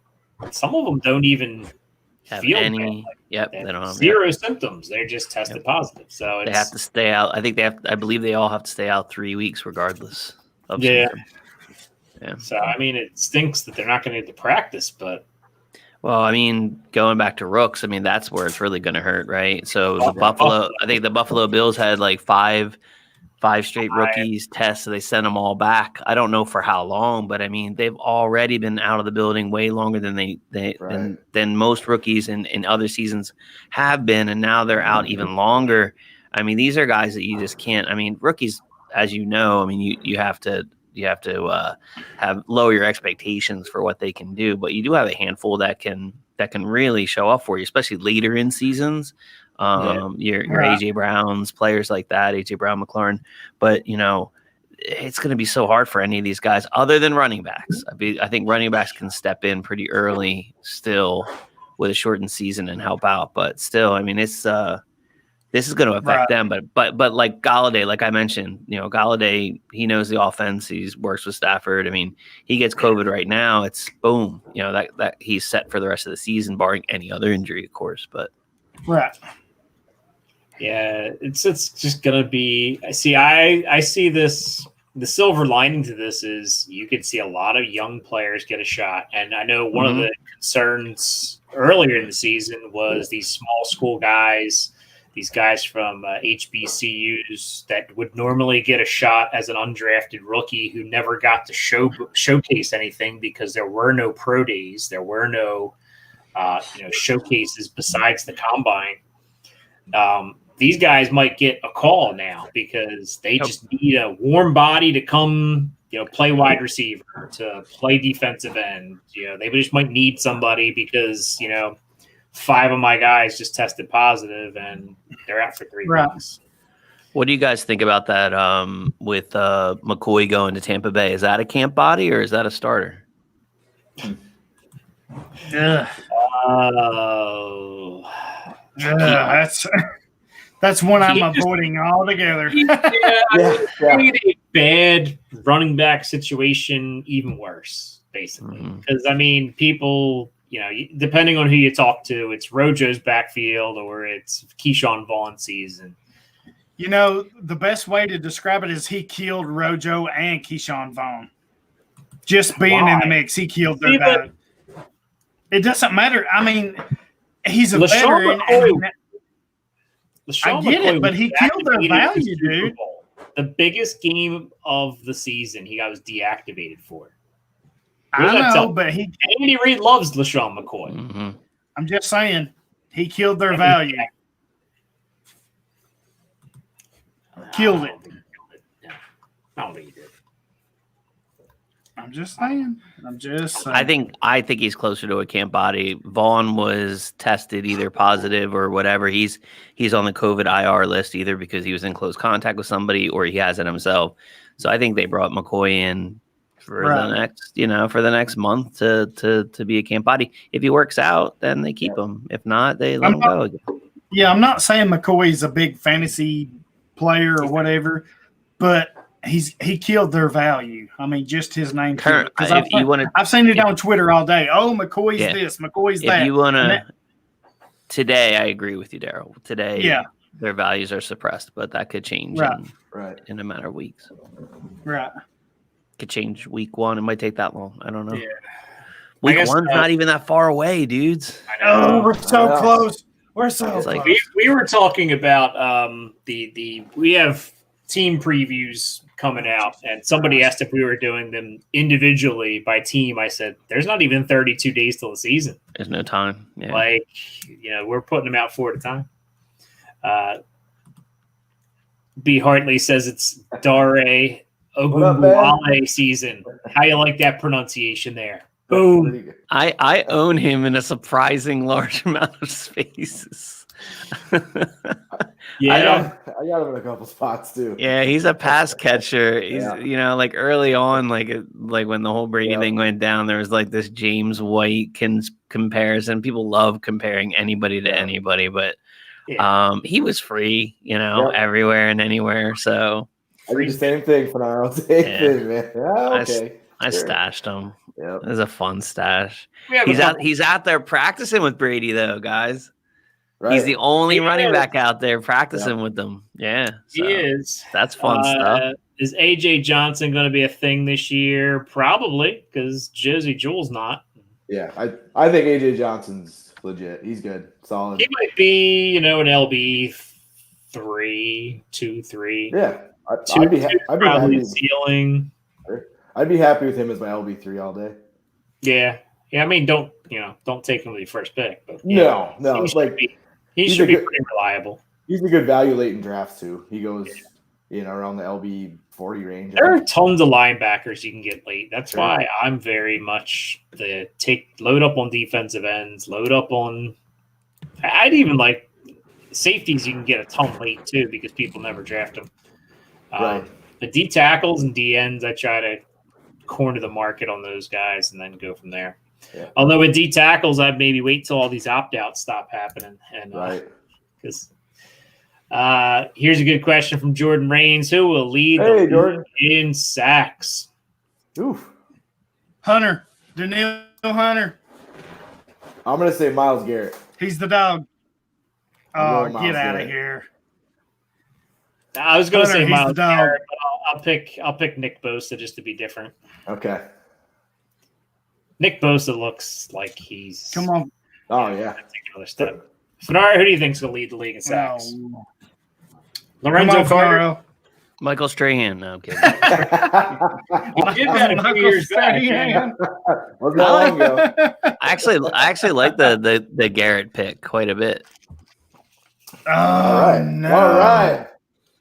some of them don't even feel any. Like, they don't have zero symptoms. They're just tested positive. So they have to stay out. I believe they all have to stay out 3 weeks regardless of symptoms. Yeah. So I mean, it stinks that they're not going to get to practice, but. Well, I mean, going back to Rooks, I mean, that's where it's really going to hurt, right? So I think the Buffalo Bills had like five straight rookies test, so they sent them all back. I don't know for how long, but I mean, they've already been out of the building way longer than than most rookies in other seasons have been, and now they're out even longer. I mean, these are guys that you just can't. I mean, rookies, as you know, I mean, you have to have lower your expectations for what they can do, but you do have a handful that can really show up for you, especially later in seasons. Your AJ Browns, players like that, AJ Brown, McLaurin, but it's going to be so hard for any of these guys other than running backs. I think running backs can step in pretty early still with a shortened season and help out, but still, I mean, it's this is going to affect them, but like Galladay, like I mentioned, Galladay, he knows the offense. He works with Stafford. I mean, he gets COVID right now. It's boom, that he's set for the rest of the season, barring any other injury, of course. But Yeah, it's just gonna be. See, I see this. The silver lining to this is you could see a lot of young players get a shot, and I know one of the concerns earlier in the season was these small school guys, these guys from HBCUs that would normally get a shot as an undrafted rookie who never got to showcase anything because there were no pro days, there were no showcases besides the combine. These guys might get a call now because they just need a warm body to come, play wide receiver, to play defensive end. They just might need somebody because, 5 of my guys just tested positive and they're out for 3 weeks. What do you guys think about that with McCoy going to Tampa Bay? Is that a camp body or is that a starter? That's one I'm avoiding altogether. Made a bad running back situation even worse, basically. Because, people, depending on who you talk to, it's Rojo's backfield or it's Keyshawn Vaughn's season. The best way to describe it is he killed Rojo and Keyshawn Vaughn. Just being in the mix, he killed their value. It doesn't matter. He's a veteran. I get it, but he killed their value, dude. The biggest game of the season, he was deactivated for. I know, but Andy Reid loves LaShawn McCoy. Mm-hmm. I'm just saying, he killed their value. Killed it. I don't think he did. I'm just saying. I think he's closer to a camp body. Vaughn was tested either positive or whatever. He's on the COVID IR list either because he was in close contact with somebody or he has it himself. So I think they brought McCoy in for the next month to be a camp body. If he works out, then they keep him. If not, they let him go again. Yeah, I'm not saying McCoy's a big fantasy player or whatever, but he killed their value. Just his name. I've seen it on Twitter all day. Oh, McCoy's this, McCoy's that. If you want to, today I agree with you, Darrell. Today, their values are suppressed, but that could change in a matter of weeks. Right. Could change week 1. It might take that long. I don't know. Yeah. Week 1's not even that far away, dudes. I know. We're so close. We're so close. We were talking about we have team previews coming out, and somebody asked if we were doing them individually by team. I said, there's not even 32 days till the season. There's no time. Yeah. We're putting them out 4 at a time. B. Hartley says it's Dare Ogunbowale season. How you like that pronunciation there? Boom. I own him in a surprising large amount of spaces. Yeah, I got him in a couple spots too. Yeah, he's a pass catcher. He's early on, like when the whole Brady thing went down, there was this James White comparison. People love comparing anybody to anybody, but he was free, everywhere and anywhere. So I did the same thing, Fanaro. Same thing, man. Yeah, okay. I stashed him. Yep. It was a fun stash. He's out there practicing with Brady though, guys. Right. He's the only running back out there practicing with them. Yeah. So he is. That's fun stuff. Is AJ Johnson going to be a thing this year? Probably, because Josie Jewell's not. Yeah, I think AJ Johnson's legit. He's good. Solid. He might be, an LB 3, 2, 3. Yeah. I'd be happy ceiling. I'd be happy with him as my LB3 all day. Yeah. Yeah, don't take him with your first pick. But, no. He should be pretty reliable. He's a good value late in drafts too. He goes, around the LB 40 range. There are tons of linebackers you can get late. That's why I'm very much load up on defensive ends, load up on. I'd even like safeties. You can get a ton late too because people never draft them. The D tackles and D ends, I try to corner the market on those guys and then go from there. Yeah. Although with D tackles, I'd maybe wait till all these opt-outs stop happening. And because here's a good question from Jordan Rains: who will lead the league in sacks? Oof, Hunter, Daniil Hunter. I'm gonna say Myles Garrett. He's the dog. Oh, get out of here! I was going to Hunter, say he's the Miles dog. Garrett, but I'll pick Nick Bosa just to be different. Okay. Nick Bosa looks like he's Come on. Oh yeah. take another step. Fanaro, who do you think's going to lead the league in sacks? Oh. Lorenzo Come on, Carter. Fanaro. Michael Strahan. No, I'm kidding. He did that a few years back. man. Wasn't that long ago? I actually like the Garrett pick quite a bit. Oh, All right. no. All right.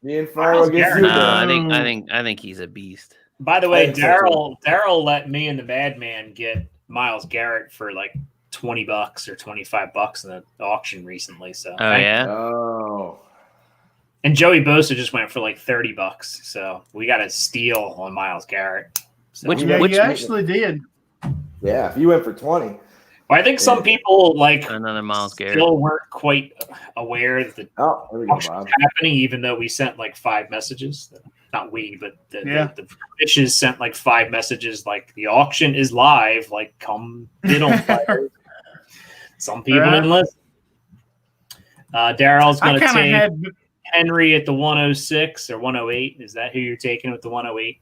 Me and Farrell against you. No, then. I think he's a beast. By the way, I think so, Darrell let me and the Madman get Miles Garrett for like $20 or $25 in the auction recently. So Oh yeah. Oh. and Joey Bosa just went for like $30. So we got a steal on Miles Garrett. So, Which- Yeah, Which- you actually did. Yeah. If you went for 20. I think some people like Another Miles Garrett. still weren't quite aware that the Oh, there we go, auction was Bob. happening, even though we sent like 5 messages. Not we, but the fishes sent like 5 messages like the auction is live, like come bid on players. Some people Right. didn't listen. Darrell's I going to kind of take had. Henry at the 106 or 108. Is that who you're taking with the 108?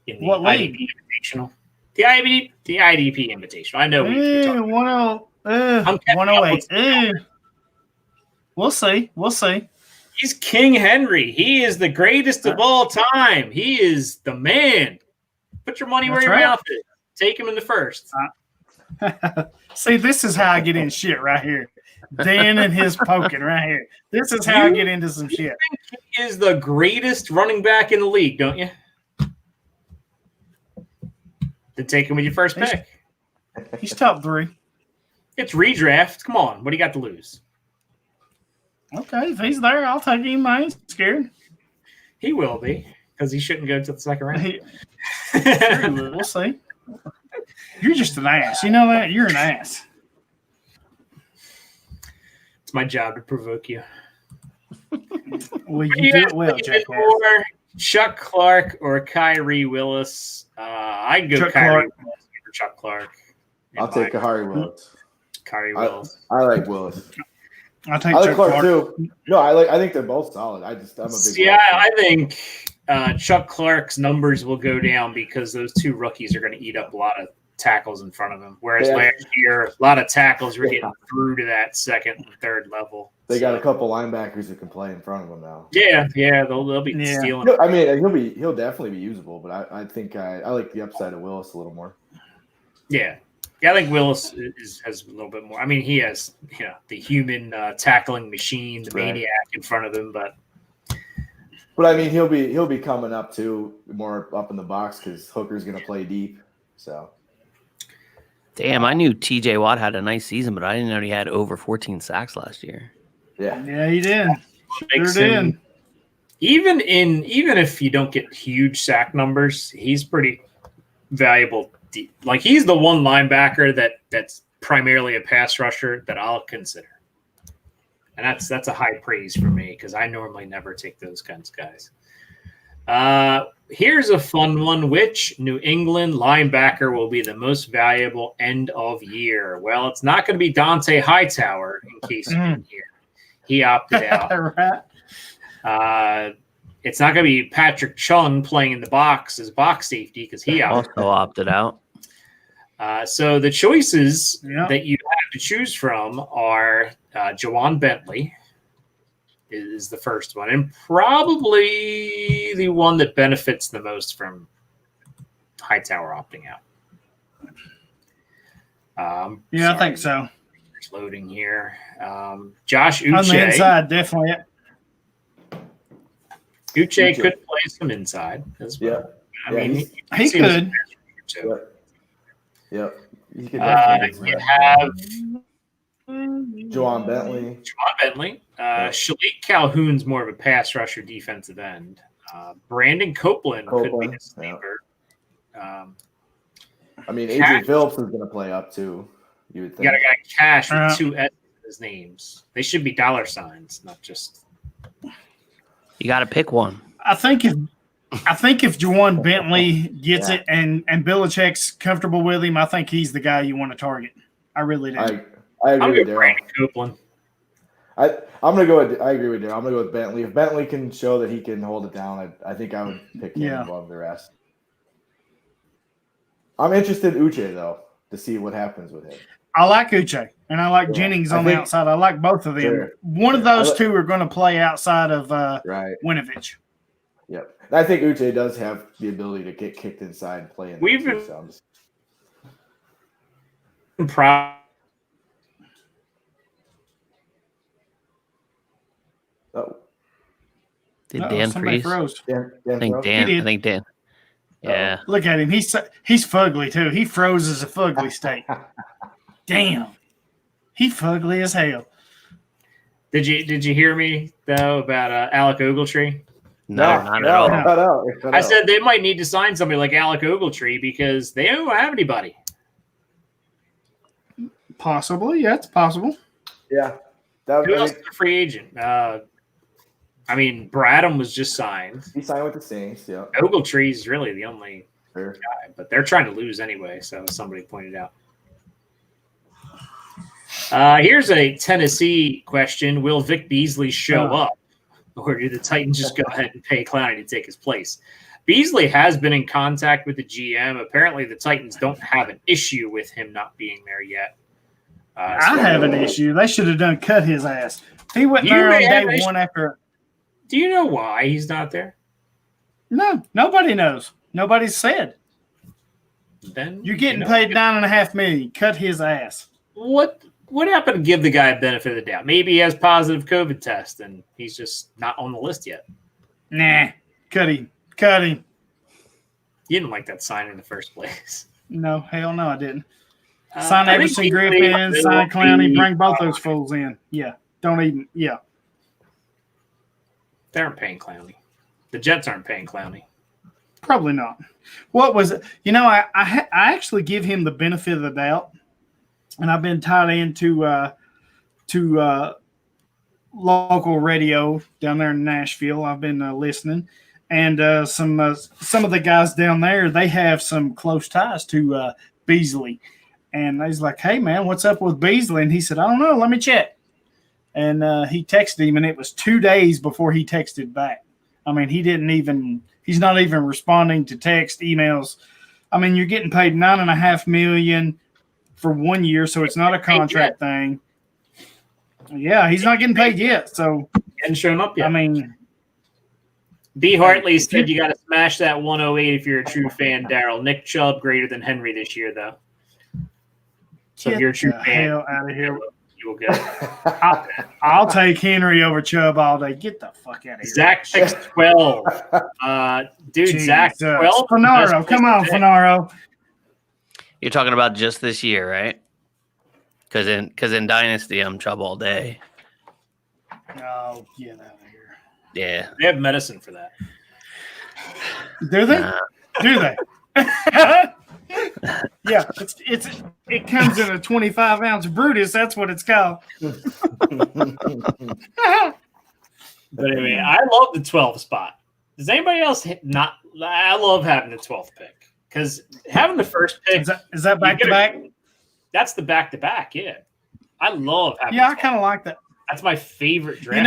In the What league? IDP Invitational? The IDP Invitational. I know we're talking. 108. We'll see. We'll see. He's King Henry. He is the greatest of all time. He is the man. Put your money where That's your right. mouth is. Take him in the first. See, this is how I get in shit right here. Dan and his poking right here. This is how I get into some shit. He is the greatest running back in the league, don't you? Then take him with your first pick. He's top 3. It's redraft. Come on. What do you got to lose? Okay, if he's there, I'll take him. I ain't scared. He will be because he shouldn't go to the second round. Sure he will. We'll see. You're just an ass. You know that? You're an ass. It's my job to provoke you. Well, you do it well, Jack. Or Chuck Clark or Kyrie Willis. I can go Chuck Kyrie Clark. Willis or Chuck Clark. I'll take Kahari Willis. Kyrie Willis. I like Willis. I'll take I like Chuck Clark too. No, I think they're both solid. I'm a big Yeah, Clark I think Chuck Clark's numbers will go down because those 2 rookies are going to eat up a lot of tackles in front of him. Whereas Yeah. last year, a lot of tackles were getting through to that second and third level. They got a couple linebackers that can play in front of them now. Yeah, they'll be Yeah. stealing. I mean, he'll definitely be usable, but I think I like the upside of Willis a little more. Yeah, I think Willis has a little bit more. I mean, he has the human tackling machine, the Right. maniac in front of him, but But I mean, he'll be coming up too, more up in the box because Hooker's going to play deep. So Damn, I knew TJ Watt had a nice season, but I didn't know he had over 14 sacks last year. yeah, Yeah, he did. makes Sure him- did. even if you don't get huge sack numbers, he's pretty valuable. Like he's the one linebacker that's primarily a pass rusher that I'll consider, and that's a high praise for me because I normally never take those kinds of guys. Here's a fun one. Which New England linebacker will be the most valuable end of year? Well, it's not going to be Dante Hightower, in case you didn't hear. He opted out. Right. It's not going to be Patrick Chung playing in the box as box safety because he opted Also opted out. So the choices Yeah. that you have to choose from are Jawan Bentley is the first one, and probably the one that benefits the most from Hightower opting out. Yeah, I think so. It's loading here. Josh On the Uche. inside, definitely. Uche could play some inside as well. Yeah. I mean, He see him as a could. pass rusher, too. Yep. You could definitely You have Jawan Bentley. Jawan Bentley. Shalik Calhoun's more of a pass rusher defensive end. Brandon Copeland could be Copeland, a sleeper. I mean, Adrian Phillips is going to play up too. You would You think. got a guy Cash with Uh, 2 S's in his names. They should be dollar signs, not just. You got to pick one. I think if Jawan Bentley gets Yeah. it and Belichick's comfortable with him, I think he's the guy you want to target. I really do. I I'll agree go with Darrell. Brandon Copeland. I'm gonna go with. I agree with you. I'm gonna go with Bentley. If Bentley can show that he can hold it down, I think I would pick him above the rest. I'm interested in Uche though to see what happens with him. I like Uche and I like Jennings on the outside. I like both of them. Sure. One of those two are going to play outside of Winovich. Yep. I think Uche does have the ability to get kicked inside and play in. We've been proud. Oh. Did Dan freeze? Froze. I think Dan. Yeah. Look at him. He's fugly too. He froze as a fugly state. Damn. He fugly as hell. Did you hear me though about Alec Ogletree? No, not at all. I said they might need to sign somebody like Alec Ogletree because they don't have anybody. Possibly, yeah, it's possible. Yeah. Who else is a free agent? Bradham was just signed. He signed with the Saints, yeah. Ogletree is really the only Sure. guy, but they're trying to lose anyway, so somebody pointed out. Here's a Tennessee question. Will Vic Beasley show up, or do the Titans just go ahead and pay Clowney to take his place? Beasley has been in contact with the GM. Apparently, the Titans don't have an issue with him not being there yet. I have an issue. They should have done cut his ass. He went there on day one after. Do you know why he's not there? No, nobody knows. Nobody's said. Then you're getting paid $9.5 million. Cut his ass. What happened to give the guy a benefit of the doubt? Maybe he has positive COVID test and he's just not on the list yet. Nah, cut him. You didn't like that sign in the first place. No, hell no, I didn't. Sign Everson Griffin, sign Clowney, bring both those fools in. Yeah, don't even. Yeah, they aren't paying Clowney. The Jets aren't paying Clowney. Probably not. What was it? I actually give him the benefit of the doubt, and I've been tied into local radio down there in Nashville. I've been listening, and some of the guys down there, they have some close ties to Beasley, and he's like, "Hey man, what's up with Beasley?" And he said, "I don't know. Let me check." And he texted him, and it was 2 days before he texted back. I mean, he's not even responding to text, emails. I mean, you're getting paid $9.5 million for 1 year, so it's not a contract thing. Yeah, he's not getting paid yet, so he hasn't shown up yet. I mean, B. Hartley said you got to smash that 108 if you're a true fan, Darrell. Nick Chubb greater than Henry this year, though. So if you're a true fan, hell out of here. You will get it. I'll take Henry over Chubb all day. Get the fuck out of here. Zach 612. Dude, Jesus. Zach 12. Fanaro, come on, Fanaro. You're talking about just this year, right? Because in Dynasty, I'm Chubb all day. Oh, get out of here. Yeah. They have medicine for that. Do they? Do they? Yeah, it comes in a 25-ounce Brutus. That's what it's called. But anyway, I love the 12th spot. Does anybody else not? I love having the 12th pick because having the first pick is that back to back. That's the back to back. Yeah, I love having. Yeah, I kind of like that. That's my favorite draft.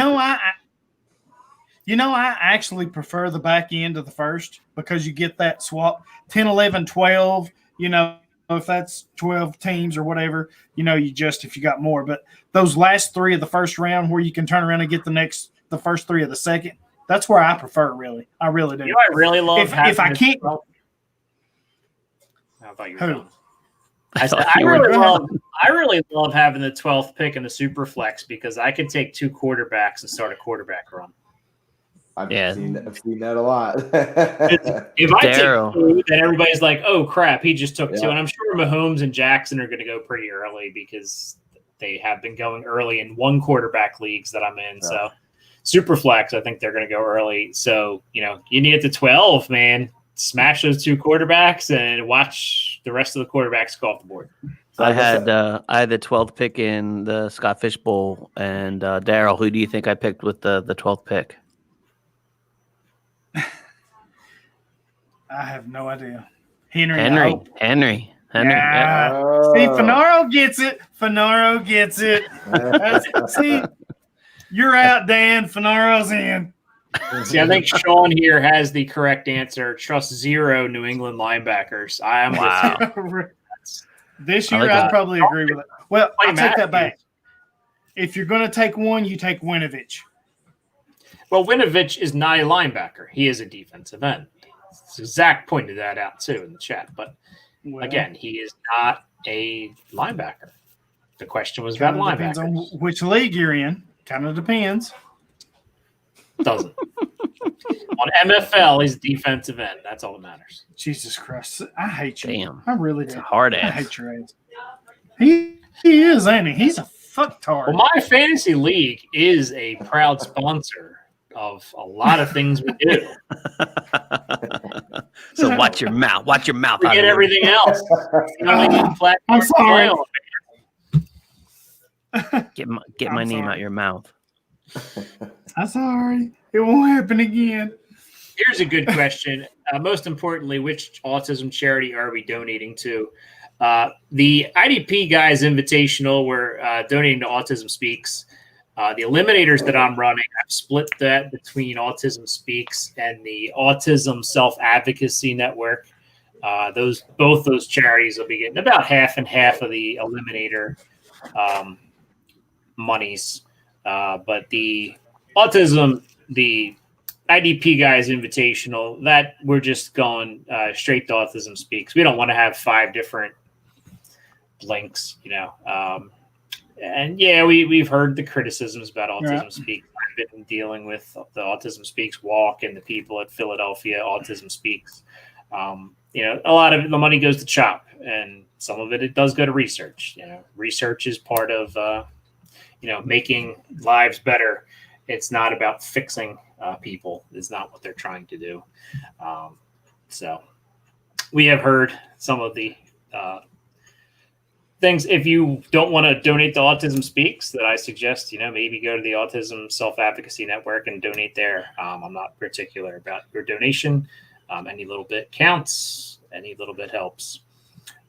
I actually prefer the back end of the first because you get that swap 10, 11, 12. If that's 12 teams or whatever, if you got more. But those last three of the first round where you can turn around and get the first three of the second, that's where I prefer, really. I really do. I really love if I can't. I thought you were Who? done. I really love having the 12th pick in the super flex because I can take two quarterbacks and start a quarterback run. I've seen that a lot. If I take two, then everybody's like, "Oh crap, he just took two." And I'm sure Mahomes and Jackson are going to go pretty early because they have been going early in one quarterback leagues that I'm in. So super flex, I think they're going to go early. So you need the 12, man. Smash those two quarterbacks and watch the rest of the quarterbacks go off the board. I had the 12th pick in the Scott Fish Bowl, and Darrell, who do you think I picked with the 12th pick? I have no idea. Henry. Yeah. See, Fanaro gets it. See, You're out, Dan. Fanaro's in. See, I think Sean here has the correct answer. Trust 0 New England linebackers. I am Wow. This I year, like I'd that. probably agree with it. Well, Play I'll take that Matthews. back. If you're going to take one, you take Winovich. Well, Winovich is not a linebacker. He is a defensive end. So Zach pointed that out too in the chat. But Well, again, he is not a linebacker. The question was about kind of depends on linebackers. which league you're in. Kind of depends. Doesn't. On MFL, he's defensive end. That's all that matters. Jesus Christ. I hate you. Damn. I really It's do. a hard I ass. hate your ass. He is, ain't he? He's a fucktard. Well, my fantasy league is a proud sponsor of a lot of things we do. So watch your mouth. Watch your mouth. Forget Hollywood. everything else. The only platform I'm to sorry. play on. Get my I'm name sorry. out your mouth. I'm sorry. It won't happen again. Here's a good question. Most importantly, which autism charity are we donating to? The IDP Guys Invitational, we're donating to Autism Speaks. The eliminators that I'm running, I've split that between Autism Speaks and the Autism Self-Advocacy Network. Both those charities will be getting about half and half of the eliminator monies. But the Autism, the IDP Guys Invitational, that we're just going straight to Autism Speaks. We don't want to have 5 different links, and yeah, we've heard the criticisms about Autism Speaks. I've been dealing with the Autism Speaks walk and the people at Philadelphia Autism Speaks. A lot of the money goes to CHOP, and some of it does go to research. Research is part of making lives better. It's not about fixing people. It's not what they're trying to do. So we have heard some of the things. If you don't want to donate to Autism Speaks, that I suggest, maybe go to the Autism Self-Advocacy Network and donate there. I'm not particular about your donation. Any little bit counts. Any little bit helps.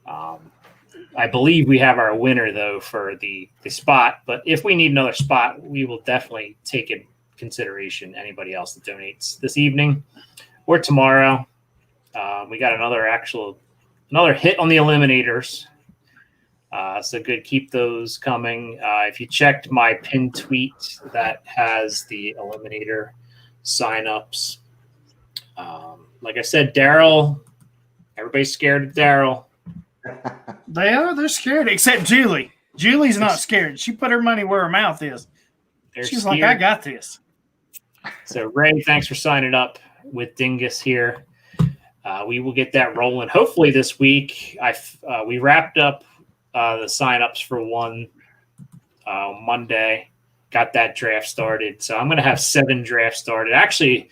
I believe we have our winner, though, for the spot. But if we need another spot, we will definitely take in consideration anybody else that donates this evening or tomorrow. We got another hit on the eliminators. So good. Keep those coming. If you checked my pinned tweet, that has the eliminator signups. Like I said, Darrell, everybody's scared of Darrell. They're scared, except Julie. Julie's not scared. She put her money where her mouth is. She's scared. like, I got this. So, Ray, thanks for signing up with Dingus here. We will get that rolling hopefully this week. We wrapped up the signups for one Monday, got that draft started. So I'm going to have 7 drafts started. Actually,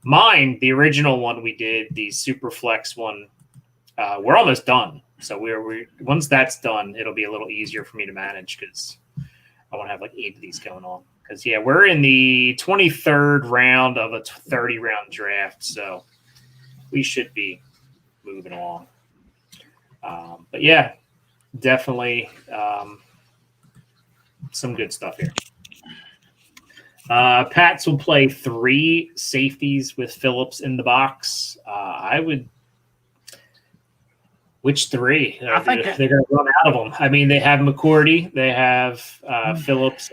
mine, the original one we did, the Superflex one, we're almost done. So we once that's done, it'll be a little easier for me to manage because I want to have like 8 of these going on. Because, yeah, we're in the 23rd round of a 30-round draft. So we should be moving along. But, yeah, definitely some good stuff here. Pats will play 3 safeties with Phillips in the box. Which 3? I think they're going to run out of them. I mean, they have McCourty, they have Phillips.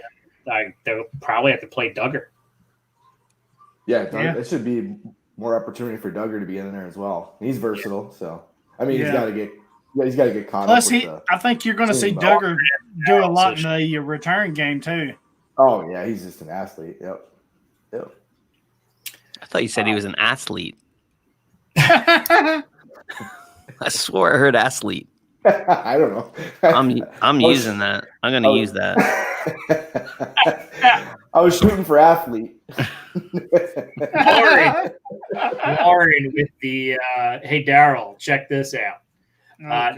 They'll probably have to play Duggar. Yeah, it should be more opportunity for Duggar to be in there as well. He's versatile, so I mean, he's got to get caught Plus, up. I think you're going to see Duggar do a lot in the return game too. Oh yeah, he's just an athlete. Yep. I thought you said he was an athlete. I swore I heard athlete. I don't know. I'm using that. I'm going to use that. I was shooting for athlete. Lauren with the hey Darrell, check this out.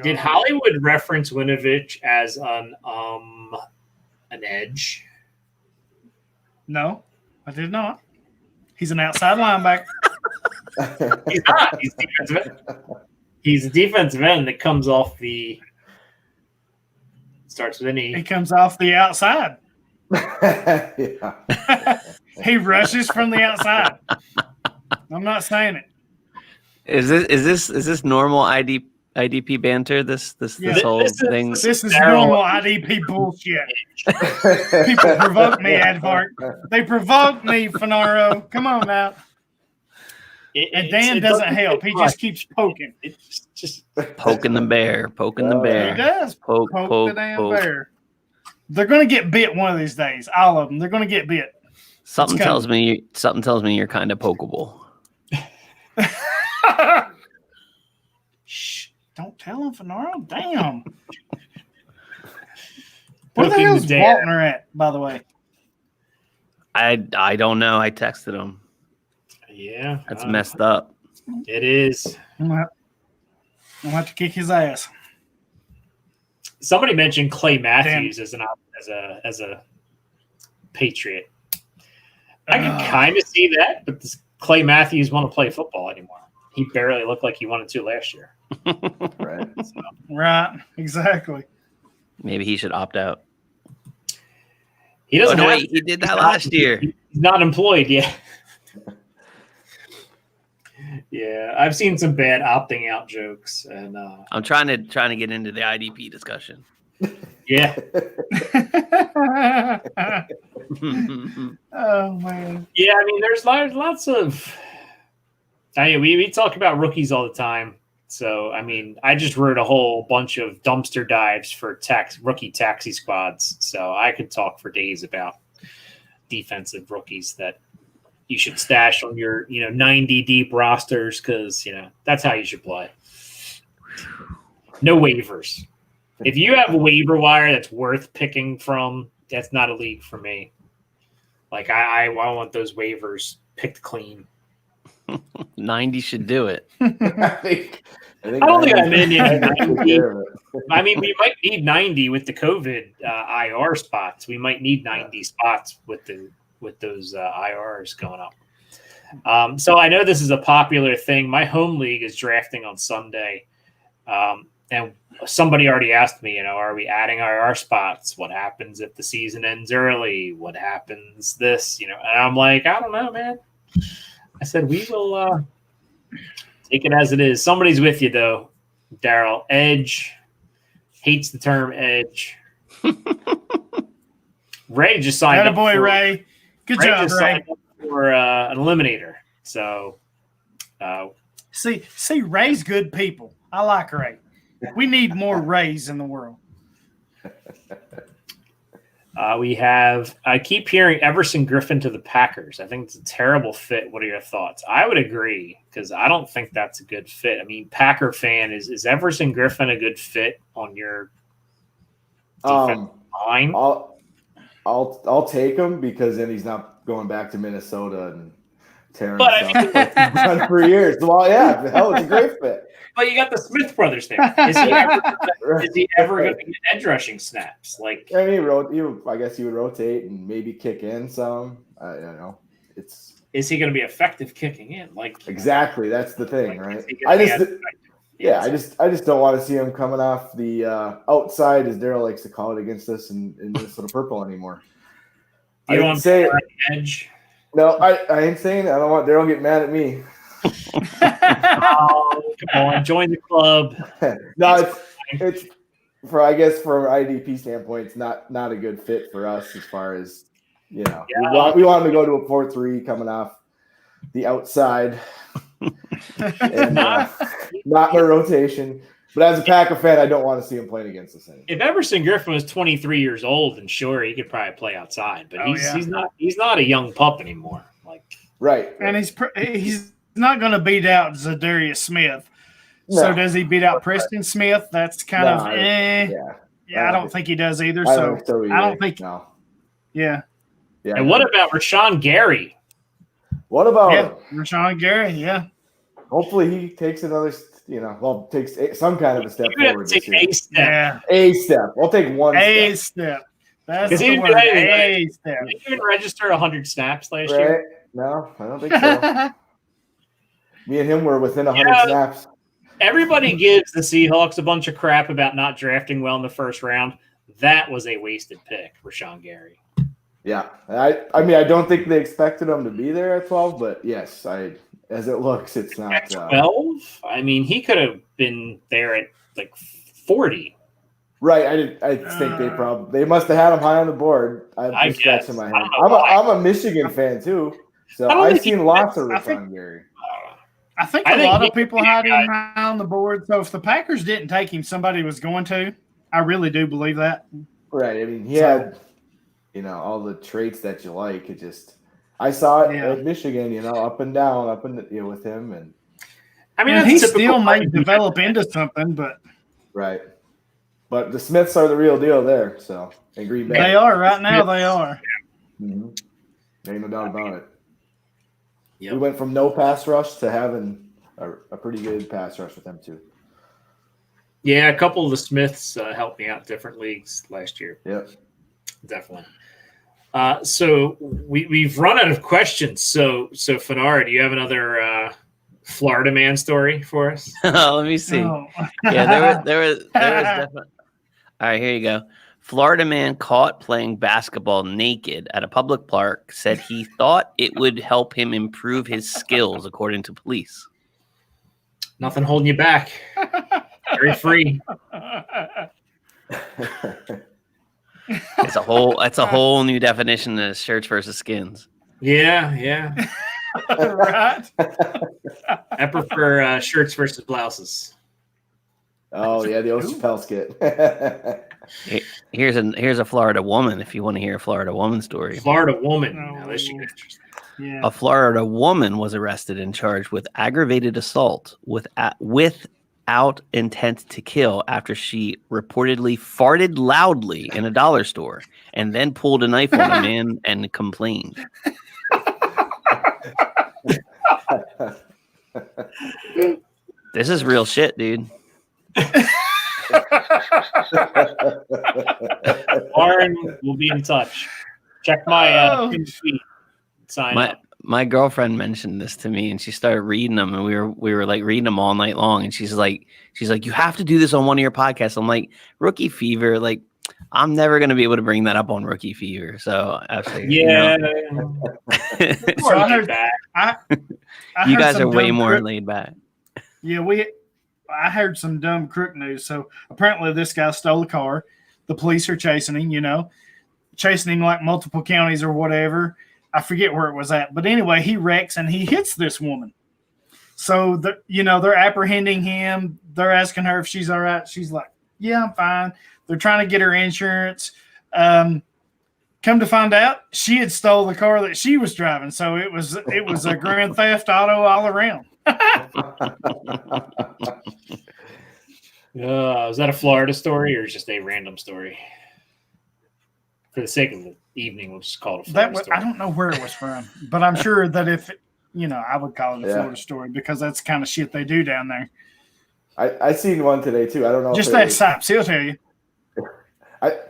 Did Hollywood reference Winovich as an edge? No, I did not. He's an outside linebacker. He's not. He's defensive end. He's a defensive end that comes off the starts with an E. He comes off the outside. Yeah. He rushes from the outside. I'm not saying it. Is this normal IDP banter? This Yeah. whole This is- thing. This is Darrell. normal IDP bullshit. People provoke me, Advart. They provoke me, Fanaro. Come on now. And Dan doesn't help. He just keeps poking. It's just Poking the bear. Poking the Oh, bear. He does Poke, poke poke, the damn poke. bear. They're going to get bit one of these days. All of them. They're going to get bit. Something It's tells me you're kind of pokeable. Shh! Don't tell him, Fanaro. Damn. Where the Poking hell's the bear. Waltner at, by the way? I don't know. I texted him. yeah. That's messed up. It is. I'm going to have to kick his ass. Somebody mentioned Clay Matthews as a Patriot. I can kind of see that, but does Clay Matthews want to play football anymore? He barely looked like he wanted to last year. Right. Right. Exactly. Maybe he should opt out. He doesn't have he did that last year. He's not employed yet. Yeah, I've seen some bad opting out jokes, and I'm trying to get into the IDP discussion. yeah, Oh, man. yeah. I mean, there's lots of. I mean, we talk about rookies all the time. So, I mean, I just wrote a whole bunch of dumpster dives for rookie taxi squads. So I could talk for days about defensive rookies that you should stash on your, 90 deep rosters because, that's how you should play. No waivers. If you have a waiver wire that's worth picking from, that's not a league for me. Like, I want those waivers picked clean. 90 should do it. I don't think I'm in any 90. care of it. I mean, we might need 90 with the COVID IR spots. We might need 90 spots with those IRs going up. So I know this is a popular thing. My home league is drafting on Sunday, and somebody already asked me, are we adding IR spots? What happens if the season ends early? What happens this? And I'm like, I don't know, man. I said we will take it as it is. Somebody's with you though, Darrell. Edge hates the term edge. Ray just signed up. Attaboy, Ray. Good job, just Ray. signed up for an eliminator. So, See, Ray's good people. I like Ray. We need more Rays in the world. I keep hearing Everson Griffin to the Packers. I think it's a terrible fit. What are your thoughts? I would agree because I don't think that's a good fit. I mean, Packer fan, is Everson Griffin a good fit on your defensive line? I'll take him because then he's not going back to Minnesota and tearing But I stuff like he's done for years. Well, yeah, hell, it's a great fit. But you got the Smith brothers there. Is he ever going to get edge rushing snaps? Like, I mean, I guess he would rotate and maybe kick in some. I don't know. Is he going to be effective kicking in? Like, Exactly, that's the thing, like, right? is he gonna be as effective? I just don't want to see him coming off the outside, as Darrell likes to call it, against us in Minnesota purple anymore. You I don't didn't say want edge. no. I ain't saying that. I don't want Darrell to get mad at me. Oh, come on, join the club. No, it's for IDP standpoint, it's not a good fit for us as far as we want him to go to a 4-3 coming off the outside and not in a rotation. But as a Packer fan, I don't want to see him playing against us anymore. If Everson Griffin was 23 years old, then sure he could probably play outside. But he's not a young pup anymore. Like Right. And he's not going to beat out Zadarius Smith. No. So does he beat out Preston Smith? That's kind of Yeah, I don't think he does either. I don't think. No. Yeah. And what about Rashawn Gary? What about Rashawn Gary? Yeah. Hopefully he takes another. Takes some kind of a step forward. Take a step. Yeah. A step. I'll take one. A step. That's the word. A step. Did he even register 100 snaps last right? year? No, I don't think so. Me and him were within 100 snaps. Everybody gives the Seahawks a bunch of crap about not drafting well in the first round. That was a wasted pick, Rashawn Gary. Yeah, I mean, I don't think they expected him to be there at 12, but yes, as it looks, it's not. At 12? I mean, he could have been there at like 40. Right, I think they must have had him high on the board. I'm just scratching my head. I'm a Michigan fan too, so I've seen lots of Rashawn Gary. I think a lot of people had him high on the board. So if the Packers didn't take him, somebody was going to. I really do believe that. Right. I mean, he had, all the traits that you like. It just, I saw it at Michigan, up and down, with him, and I mean, he still might develop into something, but right. But the Smiths are the real deal there. So in Green Bay, they are right now. They are. Mm-hmm. Ain't no doubt about it. Yep. We went from no pass rush to having a pretty good pass rush with them too. Yeah, a couple of the Smiths helped me out different leagues last year. Yep, definitely. So we've run out of questions. So Fanaro, do you have another Florida man story for us? Let me see. Oh. Yeah, there was definitely. All right, here you go. Florida man caught playing basketball naked at a public park said he thought it would help him improve his skills, according to police. Nothing holding you back. Very free. That's a whole new definition of shirts versus skins. Yeah. Right. I prefer shirts versus blouses. Oh yeah, the Chappelle skit. Here's a Florida woman. If you want to hear a Florida woman story, Florida woman. Now this should get interesting. Yeah. A Florida woman was arrested and charged with aggravated assault without intent to kill after she reportedly farted loudly in a dollar store and then pulled a knife on a man and complained. This is real shit, dude. Lauren will be in touch. Check my tweet. Sign up. My girlfriend mentioned this to me, and she started reading them, and we were like reading them all night long. And she's like, you have to do this on one of your podcasts. I'm like, Rookie Fever, like, I'm never gonna be able to bring that up on Rookie Fever. So I was like, yeah. So I heard, you guys are way more laid back. Yeah, I heard some dumb crook news. So apparently this guy stole a car. The police are chasing him, chasing him like multiple counties or whatever. I forget where it was at. But anyway, he wrecks and he hits this woman. So, they're apprehending him. They're asking her if she's all right. She's like, yeah, I'm fine. They're trying to get her insurance. Come to find out, she had stole the car that she was driving. So it was a grand theft auto all around. Is that a Florida story or just a random story? For the sake of the evening, we'll just call it a Florida story. I don't know where it was from, but I'm sure that if I would call it a Florida story because that's the kind of shit they do down there. I seen one today too. I don't know. Just that Saps, he'll tell you.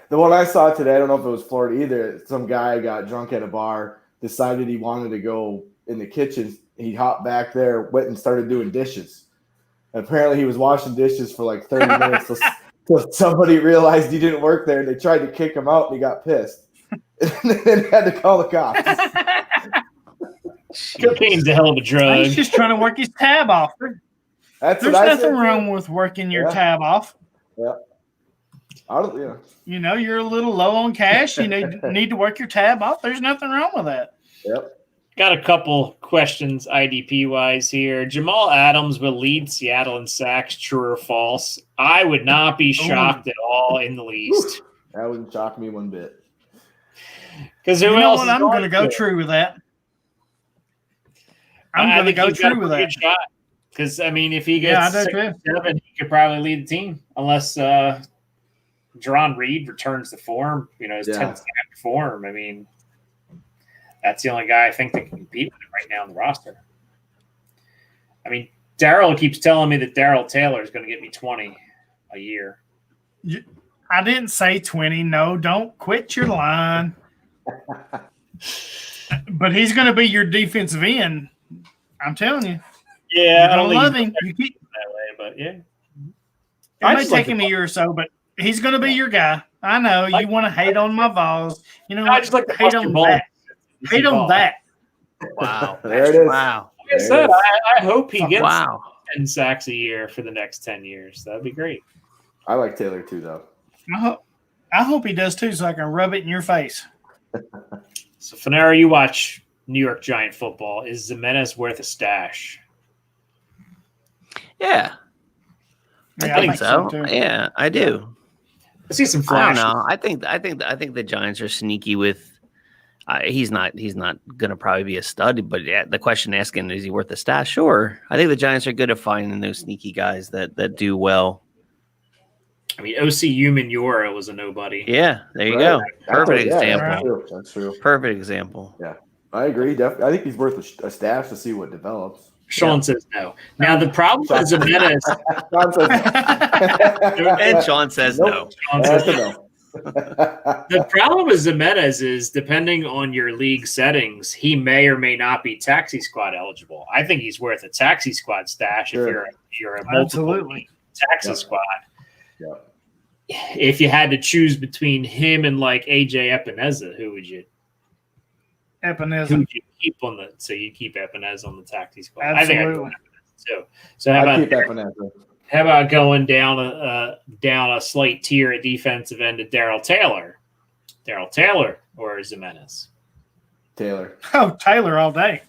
The one I saw today, I don't know if it was Florida either. Some guy got drunk at a bar, decided he wanted to go in the kitchen. He hopped back there, went and started doing dishes. And apparently he was washing dishes for like 30 minutes till somebody realized he didn't work there, and they tried to kick him out, and he got pissed. And then had to call the cops. Cocaine's a hell of a drug. He's just trying to work his tab off. There's nothing wrong with working your tab off. Yeah. You're a little low on cash. You need to work your tab off. There's nothing wrong with that. Yep. Got a couple questions IDP wise here. Jamal Adams will lead Seattle in sacks, true or false? I would not be shocked at all in the least. That wouldn't shock me one bit. Because who else? I'm going to go true with that. I'm going to go true with that. Because if he gets 6 or 7, he could probably lead the team, unless Jerron Reed returns to form. His 10th snap form. That's the only guy I think that can compete with him right now in the roster. Darrell keeps telling me that Darrell Taylor is going to get me 20 a year. I didn't say 20. No, don't quit your line. But he's going to be your defensive end. I'm telling you. Yeah, I don't love him. You keep that way, but yeah. It might take him a year or so, but he's going to be your guy. I know you want to hate on my Vols. You know, I just like to hate bust your on balls. that. Hate on that. Wow. There it is. Wow. Like I said, I hope he gets Wow. 10 sacks a year for the next 10 years. That'd be great. I like Taylor too, though. I hope he does too, so I can rub it in your face. So, Fanaro, you watch New York Giant football. Is Jimenez worth a stash? Yeah. Yeah, I think so. too. Yeah, I do. I see some I flash. don't know. I think the Giants are sneaky with. He's not going to probably be a stud, but yeah, the question asking, is he worth a stash? Sure. I think the Giants are good at finding those sneaky guys that do well. I mean, O.C. Umenyiora was a nobody. Yeah, there you Right. go. Perfect Yeah, example. That's true. Perfect example. Yeah, I agree. I think he's worth a stash to see what develops. Sean says no. Now, the problem with Jimenez, Sean says And Sean says Nope. Sean That's says a no. no. The problem with Jimenez is, depending on your league settings, he may or may not be taxi squad eligible. I think he's worth a taxi squad stash Sure. if you're a multiple Absolutely. taxi Yep. squad. Yeah. If you had to choose between him and like AJ Epineza, who would you keep on the? So you keep Epineza on the taxi squad. I think I'd go Absolutely. Epineza too. So how I about keep that for now. how about going down a slight tier at defensive end to Darrell Taylor or Jimenez? Taylor. Oh, Taylor all day.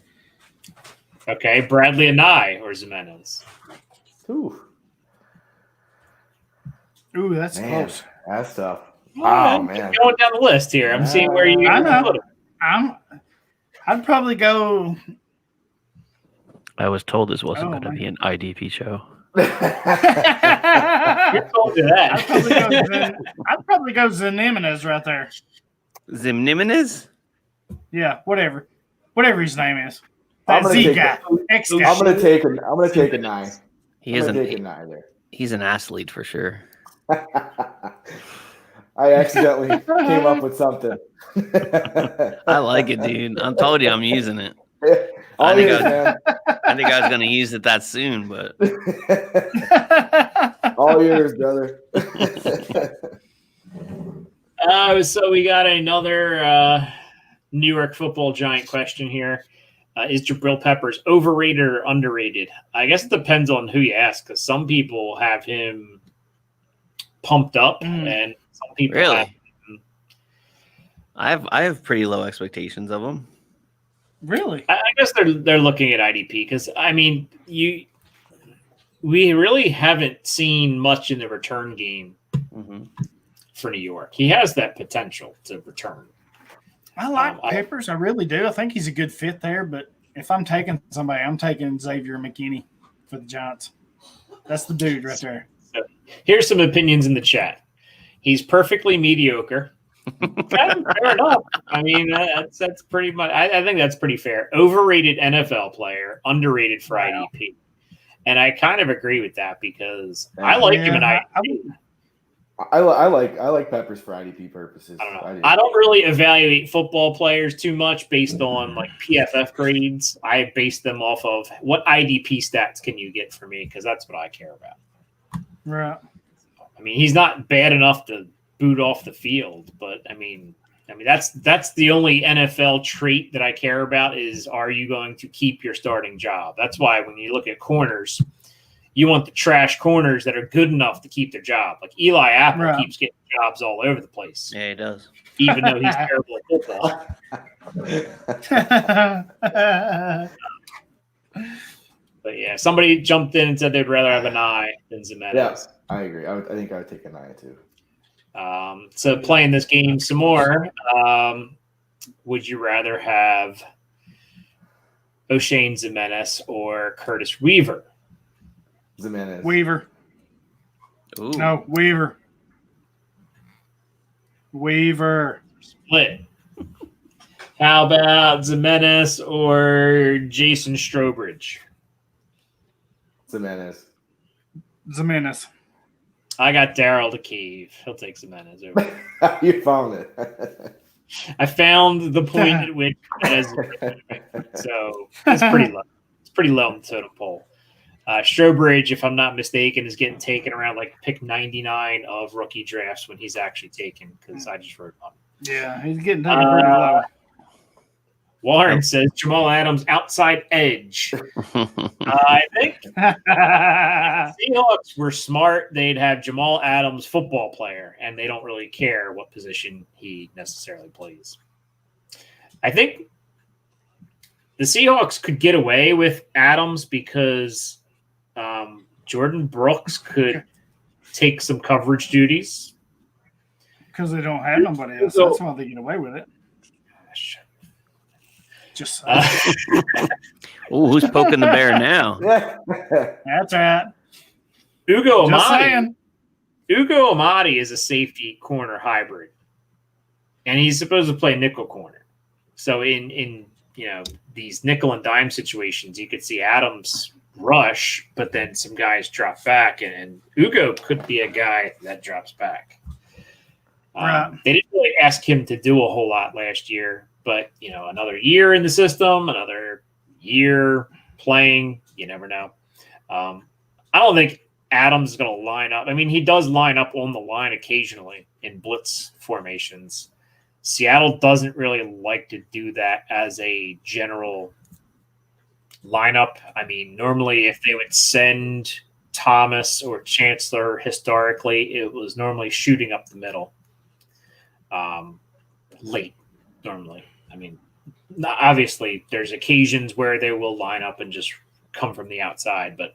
Okay, Bradley Anai or Jimenez? Ooh, Ooh, that's man, close. that's tough. Well, Oh man, going down the list here. I'm seeing where you. I know. put him. I'd probably go. I was told this wasn't Oh, going to man. be an IDP show. Who told you that? I'd probably go Zimenez right there. Zimniminez? Yeah, whatever his name is. I'm That gonna Z take guy. X guy. I'm gonna take a 9. He I'm is gonna take a an 9 there. he's an athlete for sure. I accidentally came up with something. I like it, dude. I told you I'm using it. All think yours, I- man. I think I was going to use it that soon, but All yours, brother. So we got another New York Football Giant question here. Is Jabril Peppers overrated or underrated? I guess it depends on who you ask, because some people have him pumped up, and some people have really, I have pretty low expectations of him. Really? I guess they're looking at IDP because I mean we really haven't seen much in the return game for New York. He has that potential to return. I like Peppers. I really do. I think he's a good fit there. But if I'm taking somebody, I'm taking Xavier McKinney for the Giants. That's the dude right there. So here's some opinions in the chat. He's perfectly mediocre. Fair enough. I mean, that's pretty much. I think that's pretty fair. Overrated NFL player, underrated for IDP, and I kind of agree with that because I like him in IDP. I like Peppers for IDP purposes. I don't know. I don't really evaluate football players too much based on like PFF grades. I base them off of what IDP stats can you get for me because that's what I care about. Right. I mean, he's not bad enough to boot off the field, but I mean that's the only NFL trait that I care about is are you going to keep your starting job? That's why when you look at corners, you want the trash corners that are good enough to keep their job. Like Eli Apple keeps getting jobs all over the place. Yeah, he does. Even though he's terrible at football. But yeah, somebody jumped in and said they'd rather have an eye than Zimenez. Yes, I agree. I think I would take an eye too. So playing this game some more, would you rather have O'Shane Zimenez or Curtis Weaver? Zimenez. Weaver. Ooh. No, Weaver. Weaver. Split. How about Zimenez or Jason Strobridge? Zimenez. Zimenez. I got Darrell to Kiev. He'll take Zimenez over. You found it. I found the point at which Zimenez so it's pretty low. It's pretty low on the totem pole. Strobridge, if I'm not mistaken, is getting taken around like pick 99 of rookie drafts when he's actually taken, because I just wrote on. Yeah, he's getting taken pretty low. Warren says Jamal Adams outside edge. I think Seahawks were smart. They'd have Jamal Adams football player, and they don't really care what position he necessarily plays. I think the Seahawks could get away with Adams because Jordan Brooks could take some coverage duties. Because they don't have nobody else. That's why they get away with it. Just Ooh, who's poking the bear now? that's right. Ugo Just Amadi. saying. Ugo Amadi is a safety corner hybrid, and he's supposed to play nickel corner. So in these nickel and dime situations, you could see Adams rush, but then some guys drop back, and Ugo could be a guy that drops back. Right. They didn't really ask him to do a whole lot last year. But, another year in the system, another year playing, you never know. I don't think Adams is going to line up. I mean, he does line up on the line occasionally in blitz formations. Seattle doesn't really like to do that as a general lineup. I mean, normally if they would send Thomas or Chancellor historically, it was normally shooting up the middle late, normally. I mean, obviously there's occasions where they will line up and just come from the outside, but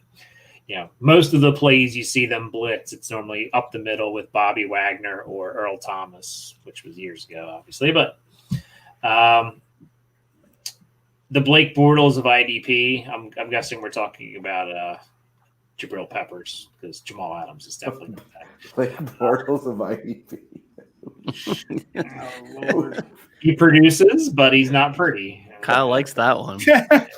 most of the plays you see them blitz, it's normally up the middle with Bobby Wagner or Earl Thomas, which was years ago, obviously. But the Blake Bortles of IDP, I'm guessing we're talking about Jabril Peppers, because Jamal Adams is definitely not that. Blake Bortles of IDP. Oh, Lord. He produces, but he's not pretty. Kyle likes that one. Zach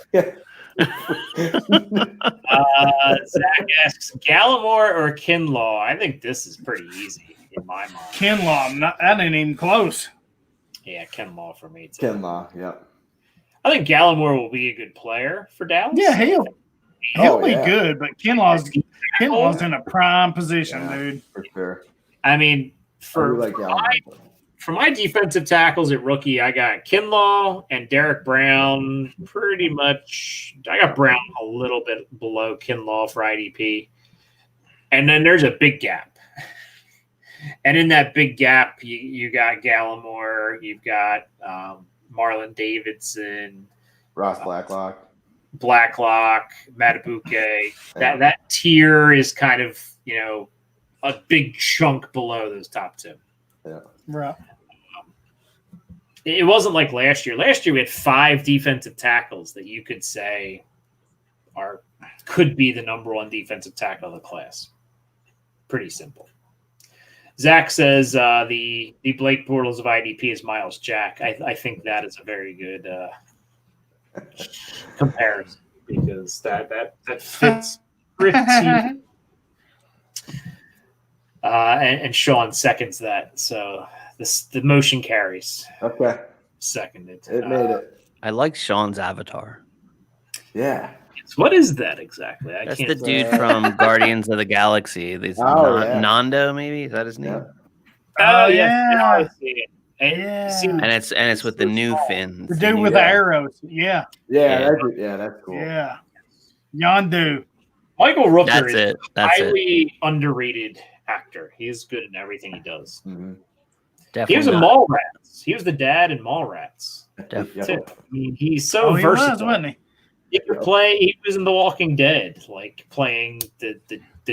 asks, Gallimore or Kinlaw? I think this is pretty easy in my mind. Kinlaw, that ain't even close. Yeah, Kinlaw for me too. Kinlaw, yeah. I think Gallimore will be a good player for Dallas. Yeah, he'll be yeah. good, but Kinlaw's in a prime position, dude. For sure. I mean, for my defensive tackles at rookie, I got Kinlaw and Derek Brown pretty much. I got Brown a little bit below Kinlaw for IDP. And then there's a big gap. And in that big gap, you got Gallimore, you've got Marlon Davidson, Ross Blacklock, Matabuke. That tier is kind of, a big chunk below those top two. Yeah. Right. It wasn't like last year. Last year we had 5 defensive tackles that you could say could be the number 1 defensive tackle of the class. Pretty simple. Zach says the Blake Bortles of IDP is Miles Jack. I think that is a very good comparison, because that fits pretty. And Sean seconds that. So the motion carries. Okay. Seconded. It made it. I like Sean's avatar. Yeah. What is that exactly? That's the dude from Guardians of the Galaxy. This yeah. Nando, maybe? Is that his name? Yeah. Oh yeah. yeah. I see it. And it's with the new fins. The dude with the arrows. Yeah. Yeah, that's cool. Yeah. Yondu. Michael Rooker That's is it. That's highly underrated actor. He is good in everything he does. Mm-hmm. Definitely He was in not. Mallrats. He was the dad in Mallrats. Definitely. Too. I mean, he's so He versatile. was, wasn't he? He could play. He was in The Walking Dead, like playing the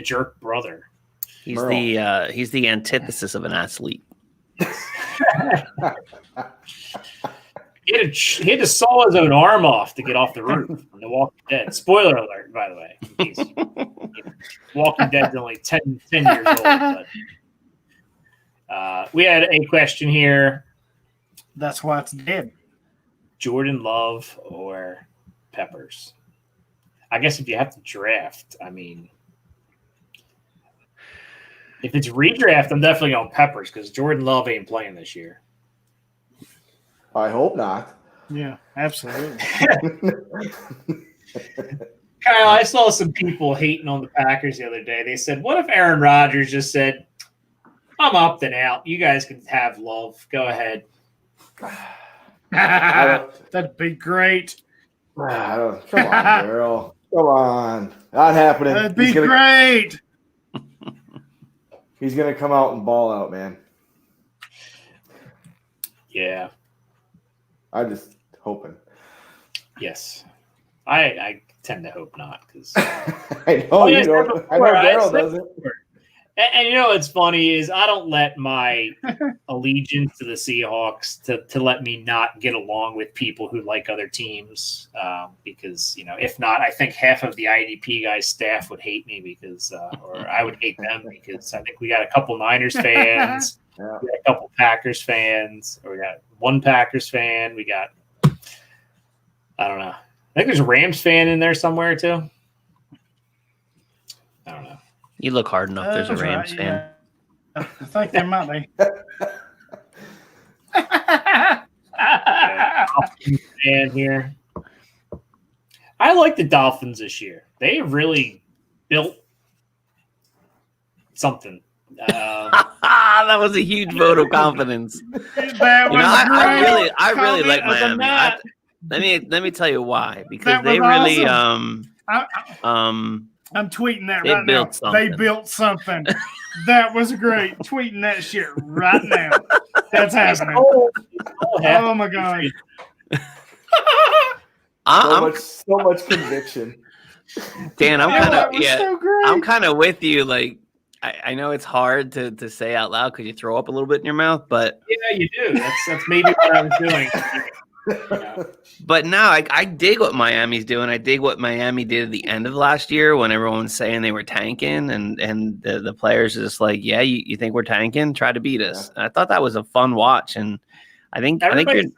jerk brother. He's Merle. he's the antithesis of an athlete. He had to saw his own arm off to get off the roof from The Walking Dead. Spoiler alert, by the way. In case, Walking Dead's only 10 years old. But, we had a question here. That's why it's dead. Jordan Love or Peppers? I guess if you have to draft, I mean, if it's redraft, I'm definitely going Peppers, because Jordan Love ain't playing this year. I hope not. Yeah, absolutely. Kyle, I saw some people hating on the Packers the other day. They said, what if Aaron Rodgers just said, I'm opting out. You guys can have love. Go ahead. That'd be great. Come on, Darrell. Come on. Not happening. That'd be great. He's going to come out and ball out, man. Yeah. I'm just hoping. Yes. I tend to hope not because I know you don't. I know Darrell doesn't. And you know what's funny is I don't let my allegiance to the Seahawks to let me not get along with people who like other teams because, you know, if not, I think half of the IDP guys' staff would hate me because or I would hate them because I think we got a couple Niners fans, we got a couple Packers fans, or we got one Packers fan, we got, I don't know. I think there's a Rams fan in there somewhere too. I don't know. You look hard enough. There's a Rams fan. Yeah. I think there might be. Fan here. I like the Dolphins this year. They really built something. That was a huge vote of confidence. I really like Miami. Let me tell you why. Because they really awesome. I'm tweeting that right now. Something. They built something. That was great. Tweeting that shit right now. That's happening. Oh my god. So much conviction. Dan, I'm kind of so with you. Like, I know it's hard to say out loud because you throw up a little bit in your mouth, but yeah, you do. That's maybe what I was doing. Yeah. But now I dig what Miami's doing. I dig what Miami did at the end of last year when everyone was saying they were tanking, and the players are just like, yeah, you think we're tanking? Try to beat us. Yeah. I thought that was a fun watch, and everybody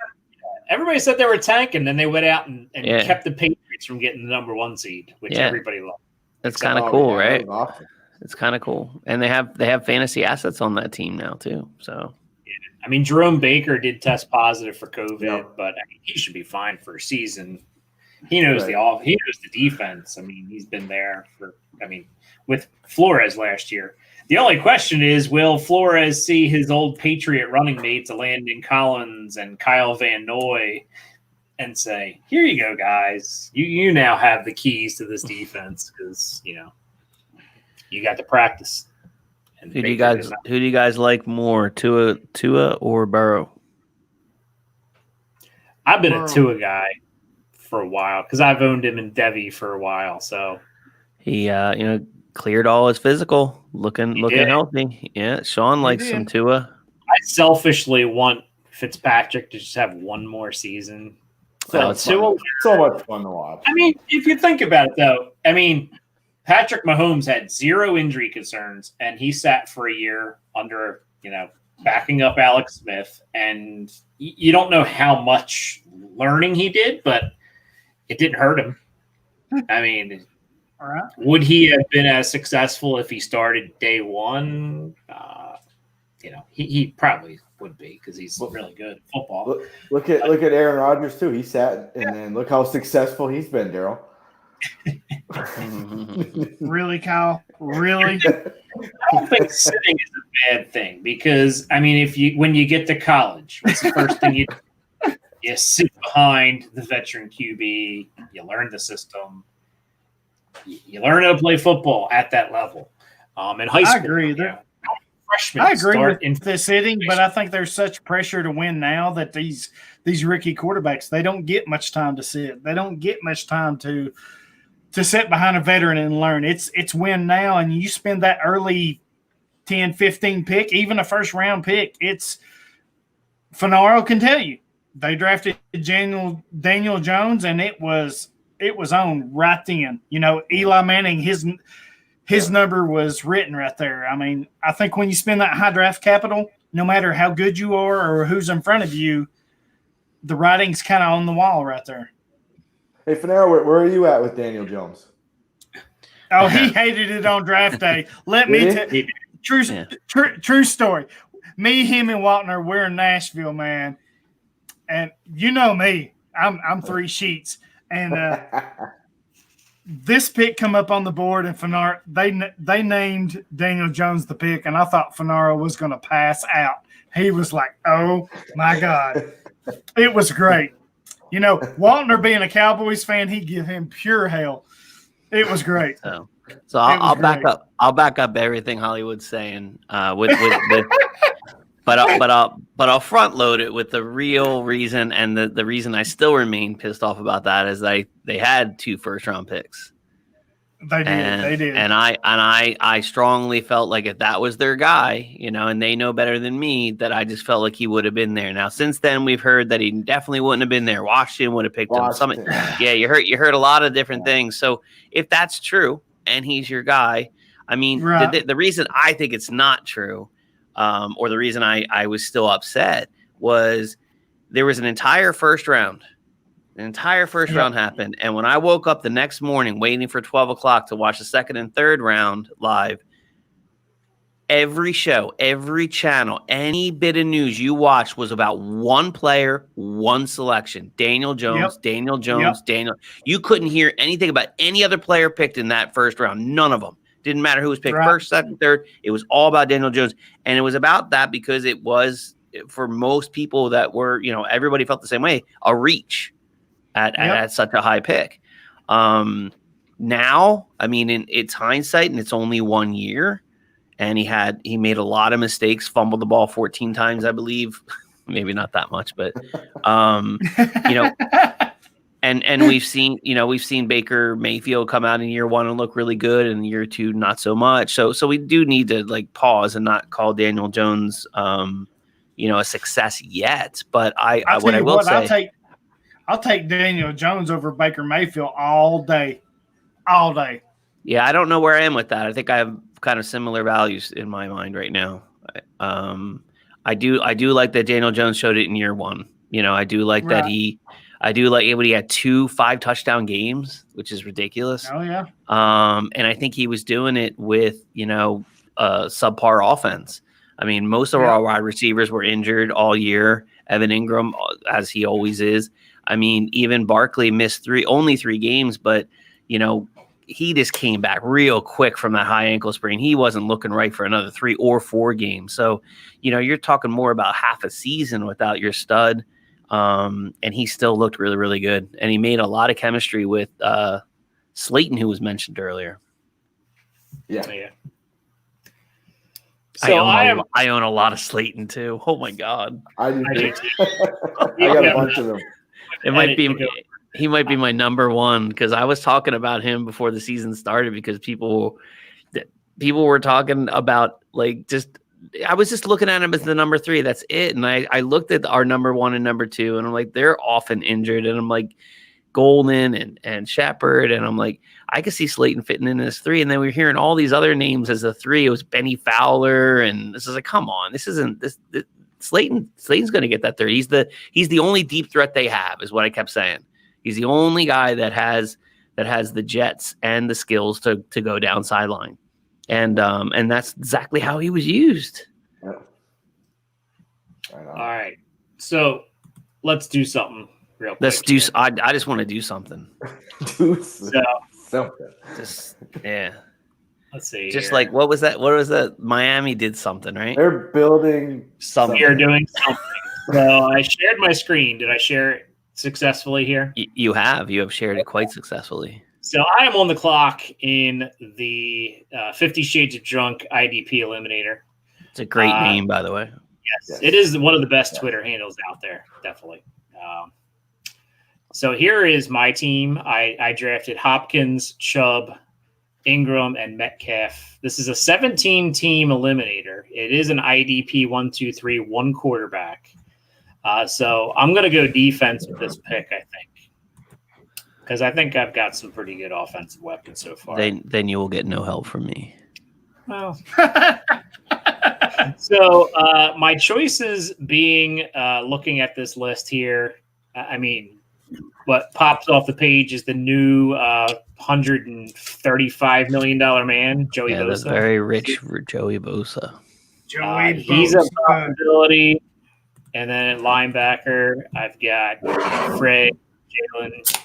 said they were tanking, then they went out and kept the Patriots from getting the number 1 seed, which everybody loved. That's kind of cool, right? Awesome. It's kind of cool, and they have fantasy assets on that team now too. So. I mean, Jerome Baker did test positive for COVID, but I mean, he should be fine for a season. He knows he knows the defense. I mean, he's been there with Flores last year. The only question is, will Flores see his old Patriot running mates, Landon Collins and Kyle Van Noy, and say, "Here you go, guys. You now have the keys to this defense because you got to practice." Who do you guys like more, Tua or Burrow? I've been a Tua guy for a while because I've owned him in Devy for a while. So he cleared all his physical, looking healthy. Yeah, Sean likes some Tua. I selfishly want Fitzpatrick to just have one more season. So much fun to watch. I mean, if you think about it, though, Patrick Mahomes had 0 injury concerns, and he sat for a year under, backing up Alex Smith. And you don't know how much learning he did, but it didn't hurt him. I mean, would he have been as successful if he started day one? He probably would be because he's really good at football. Look at Aaron Rodgers too. He sat, and then look how successful he's been, Darrell. Really, Kyle? Really? I don't think sitting is a bad thing because when you get to college, what's the first thing you do? You sit behind the veteran QB. You learn the system. You learn how to play football at that level. In high school, I agree. Freshmen I agree with the sitting, but I think there's such pressure to win now that these rookie quarterbacks, they don't get much time to sit. They don't get much time to sit behind a veteran and learn. It's win now, and you spend that early 10, 15 pick, even a first-round pick. It's Fanaro can tell you. They drafted Daniel Jones, and it was on right then. Eli Manning, his number was written right there. I mean, I think when you spend that high draft capital, no matter how good you are or who's in front of you, the writing's kind of on the wall right there. Hey, Fanaro, where are you at with Daniel Jones? Oh, he hated it on draft day. Let me tell you. True story. Me, him, and Waltner, we're in Nashville, man. And you know me. I'm 3 sheets. And this pick come up on the board, and Fanaro, they named Daniel Jones the pick, and I thought Fanaro was going to pass out. He was like, "Oh my God." It was great. You know, Waltner being a Cowboys fan, he'd give him pure hell. It was great. So I'll back up. I'll back up everything Hollywood's saying. But I'll front load it with the real reason, and the reason I still remain pissed off about that is they had 2 first-round picks. They did. And I strongly felt like if that was their guy, you know, and they know better than me, that I just felt like he would have been there. Now, since then, we've heard that he definitely wouldn't have been there. Washington would have picked him. Yeah, you heard a lot of different things. So if that's true and he's your guy, I mean, right. the reason I think it's not true, or the reason I was still upset was there was an entire first round. An entire first round happened. And when I woke up the next morning waiting for 12 o'clock to watch the second and third round live, every show, every channel, any bit of news you watched was about one player, one selection. Daniel Jones, Daniel Jones, Daniel. You couldn't hear anything about any other player picked in that first round. None of them. Didn't matter who was picked first, second, third. It was all about Daniel Jones. And it was about that because it was, for most people that were, you know, everybody felt the same way, a reach. At such a high pick. Now, I mean, it's hindsight and it's only 1 year. And he made a lot of mistakes, fumbled the ball 14 times, I believe. Maybe not that much, but you know, and we've seen Baker Mayfield come out in year 1 and look really good, and year 2 not so much. So we do need to like pause and not call Daniel Jones you know, a success yet. But I'll take Daniel Jones over Baker Mayfield all day. All day. Yeah, I don't know where I am with that. I think I have kind of similar values in my mind right now. I do like that Daniel Jones showed it in year 1. You know, I do like that I do like it when he had 2 5-touchdown games, which is ridiculous. Oh yeah. And I think he was doing it with, you know, subpar offense. I mean, most of our wide receivers were injured all year. Evan Ingram, as he always is. I mean, even Barkley missed only 3 games, but, you know, he just came back real quick from that high ankle sprain. He wasn't looking right for another 3 or 4 games. So, you know, you're talking more about half a season without your stud. And he still looked really, really good. And he made a lot of chemistry with Slayton, who was mentioned earlier. Yeah. So I own a lot of Slayton too. Oh my God. I do too. I got a bunch of them. He might be my number 1 because I was talking about him before the season started because people were talking about like I was just looking at him as the number 3. That's it. And I looked at our number 1 and number 2 and I'm like, they're often injured. And I'm like, Golden and Shepard. And I'm like, I could see Slayton fitting in as 3. And then we were hearing all these other names as a 3. It was Benny Fowler. And this is like, come on, this isn't this Slayton's going to get that 3. He's the only deep threat they have is what I kept saying. He's the only guy that has the jets and the skills to go down sideline. And that's exactly how he was used. Yep. All right. So let's do something real quick. I just want to do something. Something. Just, yeah. Let's see. Just here. like what was that? Miami did something, right? They're building something. You're doing something. So I shared my screen. Did I share it successful here? You have shared it quite successfully. So I am on the clock in the 50 Shades of Drunk IDP Eliminator. It's a great name, by the way. Yes, it is one of the best Twitter handles out there, definitely. So here is my team. I drafted Hopkins, Chubb, Ingram, and Metcalf. This is a 17-team eliminator. It is an IDP 1, 2, 3, 1 quarterback. So I'm going to go defense with this pick, I think. Because I think I've got some pretty good offensive weapons so far. Then you will get no help from me. Well, so my choices being looking at this list here, I mean, what pops off the page is the new $135 million man, Joey Bosa. The very rich Joey Bosa. He's a possibility. And then at linebacker, I've got Fred, Jalen.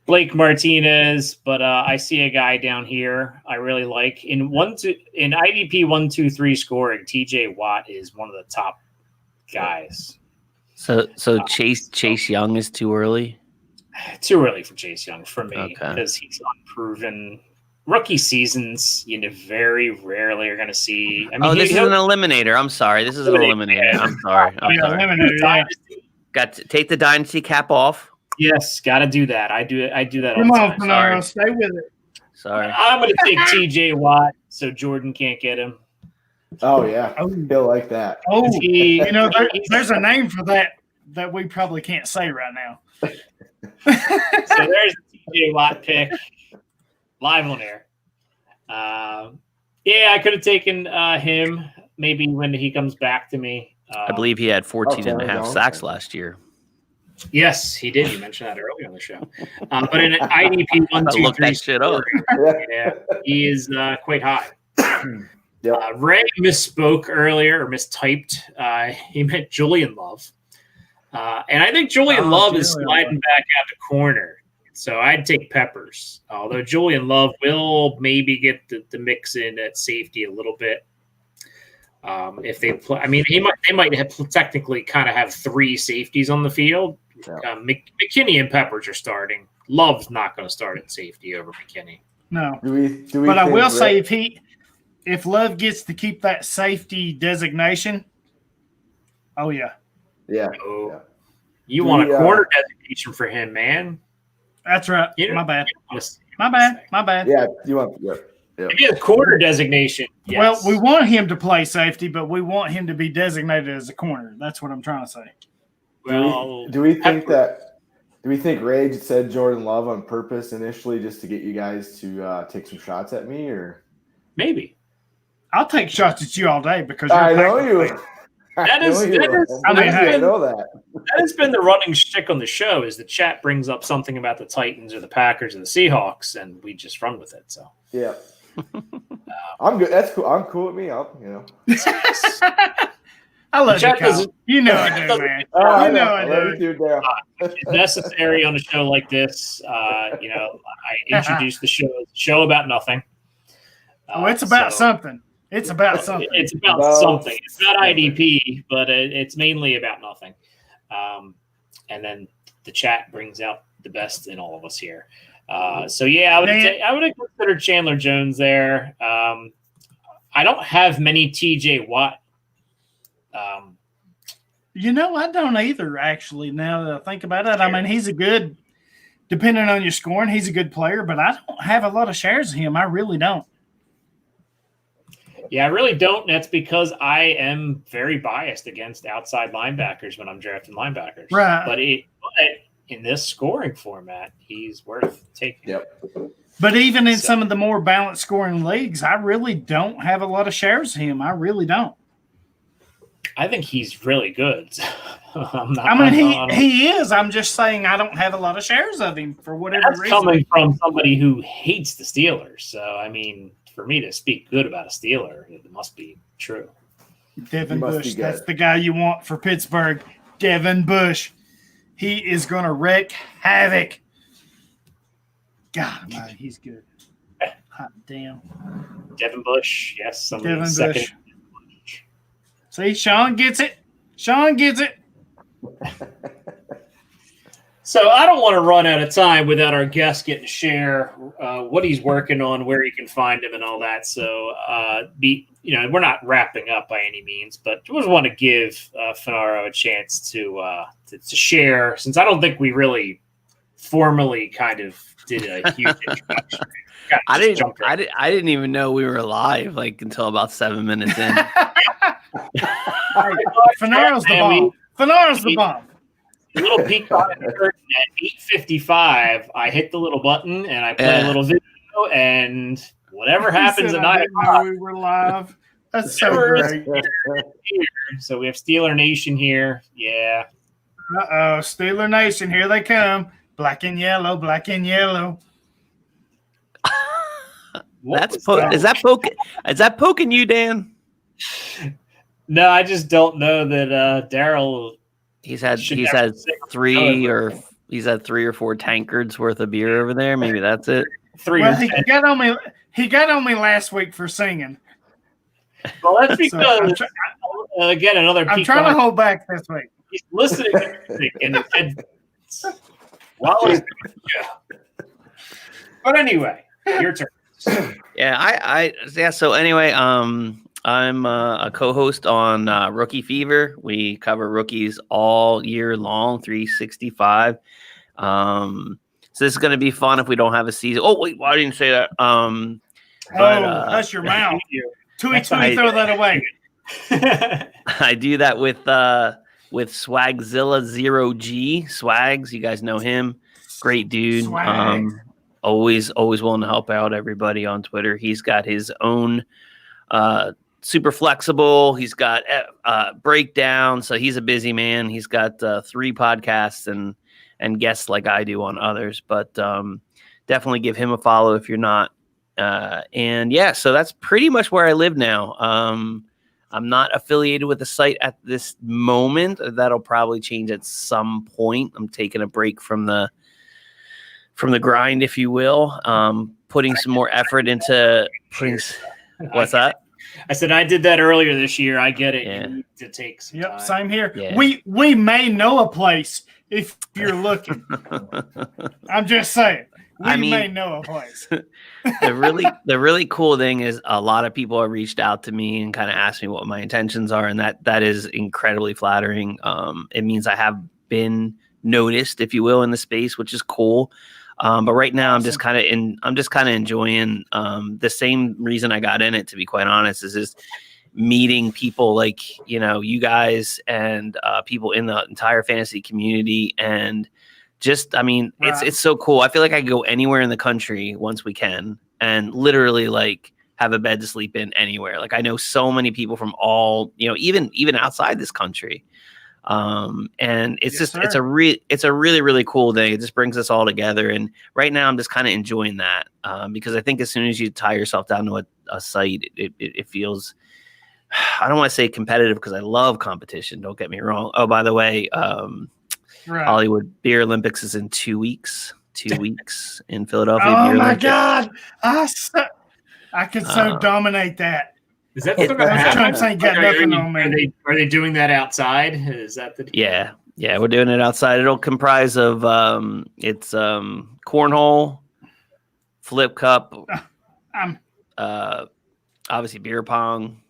Blake Martinez, but I see a guy down here I really like in IDP 1-2-3 scoring. TJ Watt is one of the top guys. So Chase Young is too early. Too early for Chase Young for me Okay. because he's unproven. Rookie seasons, very rarely are going to see. I mean, This is an eliminator. I'm sorry. This is an eliminator. I'm sorry. I'm sorry. Eliminator, yeah. Got to take the dynasty cap off. Yes, got to do that. I do that. Come all the on, time. Fanaro, stay with it. Sorry. I'm going to take TJ Watt so Jordan can't get him. Oh yeah, he'll like that. Oh, He- there's a name for that we probably can't say right now. So there's the TJ Watt pick live on air. I could have taken him maybe when he comes back to me. I believe he had 14 and a half sacks last year. Yes, he did. You mentioned that earlier on the show. But in an IDP 1-2-3 Look that shit up. he is quite high. Yep. Ray misspoke earlier or mistyped. He meant Julian Love. And I think Julian Love is sliding back out to corner. So I'd take Peppers. Although Julian Love will maybe get the mix in at safety a little bit. If they play, I mean, they might have technically kind of have three safeties on the field. Yeah. McKinney and Peppers are starting. Love's not going to start at safety over McKinney. No. Do we But I think will that- say if Love gets to keep that safety designation, oh yeah. Yeah. Oh, Yeah. you Do want we, a corner designation for him, man? That's right. You know- My bad. My My bad. Yeah, you want If he has corner designation, yes. Well, we want him to play safety, but we want him to be designated as a corner. That's what I'm trying to say. Well, do we think Rage said Jordan Love on purpose initially just to get you guys to take some shots at me, or maybe. I'll take shots at you all day because you're I a know Packer you. fan. That know that. That has been the running shtick on the show is the chat brings up something about the Titans or the Packers or the Seahawks, and we just run with it. So Yeah. I'm good. That's cool. I'm cool with me. I love you, Chat Kyle. doesn't- You know I do, man. I You know I love do. you too, Darrell. it's necessary on a show like this. I introduced the show about nothing. Oh, it's about something. It's about something. It's about something. It's not IDP, but it's mainly about nothing. And then the chat brings out the best in all of us here. I would have considered Chandler Jones there. I don't have many TJ Watt. I don't either, actually, now that I think about it. I mean, he's a good, depending on your scoring, he's a good player, but I don't have a lot of shares of him. I really don't. Yeah, I really don't. That's because I am very biased against outside linebackers when I'm drafting linebackers. Right. But in this scoring format, he's worth taking. Yep. But even in some of the more balanced scoring leagues, I really don't have a lot of shares of him. I really don't. I think he's really good. He is. I'm just saying I don't have a lot of shares of him for whatever That's reason. coming from somebody who hates the Steelers. So, I mean, for me to speak good about a Steeler, it must be true. Devin He must Bush, be good. that's the guy you want for Pittsburgh. Devin Bush. He is going to wreak havoc. God, man, he's good. Hot damn. Devin Bush, yes. Somebody Devin second. Bush. See, Sean gets it. Sean gets it. So I don't want to run out of time without our guest getting to share what he's working on, where you can find him, and all that. So we're not wrapping up by any means, but I just want to give Fanaro a chance to share, since I don't think we really formally kind of did a huge introduction. I didn't even know we were live until about 7 minutes in. Fanaro's the bomb. Fanaro's the bomb. A little peek behind the curtain at 8:55. I hit the little button and I play a little video, and whatever happens at 9 o'clock. We were live. That's so Whatever great. So we have Steeler Nation here. Yeah. Uh-oh, Steeler Nation, here they come. Black and yellow, black and yellow. Is that poking you, Dan? No, I just don't know that Darrell. He's had Should he's never had say three or He's had 3 or 4 tankards worth of beer over there. Maybe that's it. 3 Well, or he 10. got on me. He got on me last week for singing. Well, that's So I'm, because again another. I'm peak trying to on- hold back this week. He's listening to music in his headphones while he's doing the show. But anyway, your turn. Yeah, so anyway, I'm a co-host on Rookie Fever. We cover rookies all year long, 365. So this is going to be fun if we don't have a season. Oh wait, why didn't you say that? Hush your mouth. Tui, throw that away. I do that with Swagzilla 0G. Swags, you guys know him. Great dude. Swag. Always willing to help out everybody on Twitter. He's got his own super flexible. He's got breakdown. So he's a busy man. He's got 3 podcasts and guests like I do on others. But definitely give him a follow if you're not. And yeah, so that's pretty much where I live now. I'm not affiliated with the site at this moment. That'll probably change at some point. I'm taking a break from the grind, if you will. Putting some more effort into putting. What's that? I said I did that earlier this year. I get it. Yeah. You need to take some Yep, time. same here. Yeah. We may know a place if you're looking. I'm just saying. We may know a place. The really cool thing is a lot of people have reached out to me and kind of asked me what my intentions are, and that is incredibly flattering. It means I have been noticed, if you will, in the space, which is cool. But right now, I'm just kind of enjoying the same reason I got in it. To be quite honest, is just meeting people like you guys and people in the entire fantasy community, and just it's so cool. I feel like I can go anywhere in the country once we can, and literally like have a bed to sleep in anywhere. Like I know so many people from all even outside this country. And it's it's a really, really cool thing. It just brings us all together. And right now I'm just kind of enjoying that. Because I think as soon as you tie yourself down to a site, it feels, I don't want to say competitive because I love competition. Don't get me wrong. Oh, by the way, Hollywood Beer Olympics is in 2 weeks, 2 weeks in Philadelphia. Oh Beer my Olympics. God. I could so dominate that. Is that still going to Trump happen? ain't got nothing on me. Are they doing that outside? Is that the Yeah, we're doing it outside. It'll comprise of cornhole, flip cup, obviously beer pong.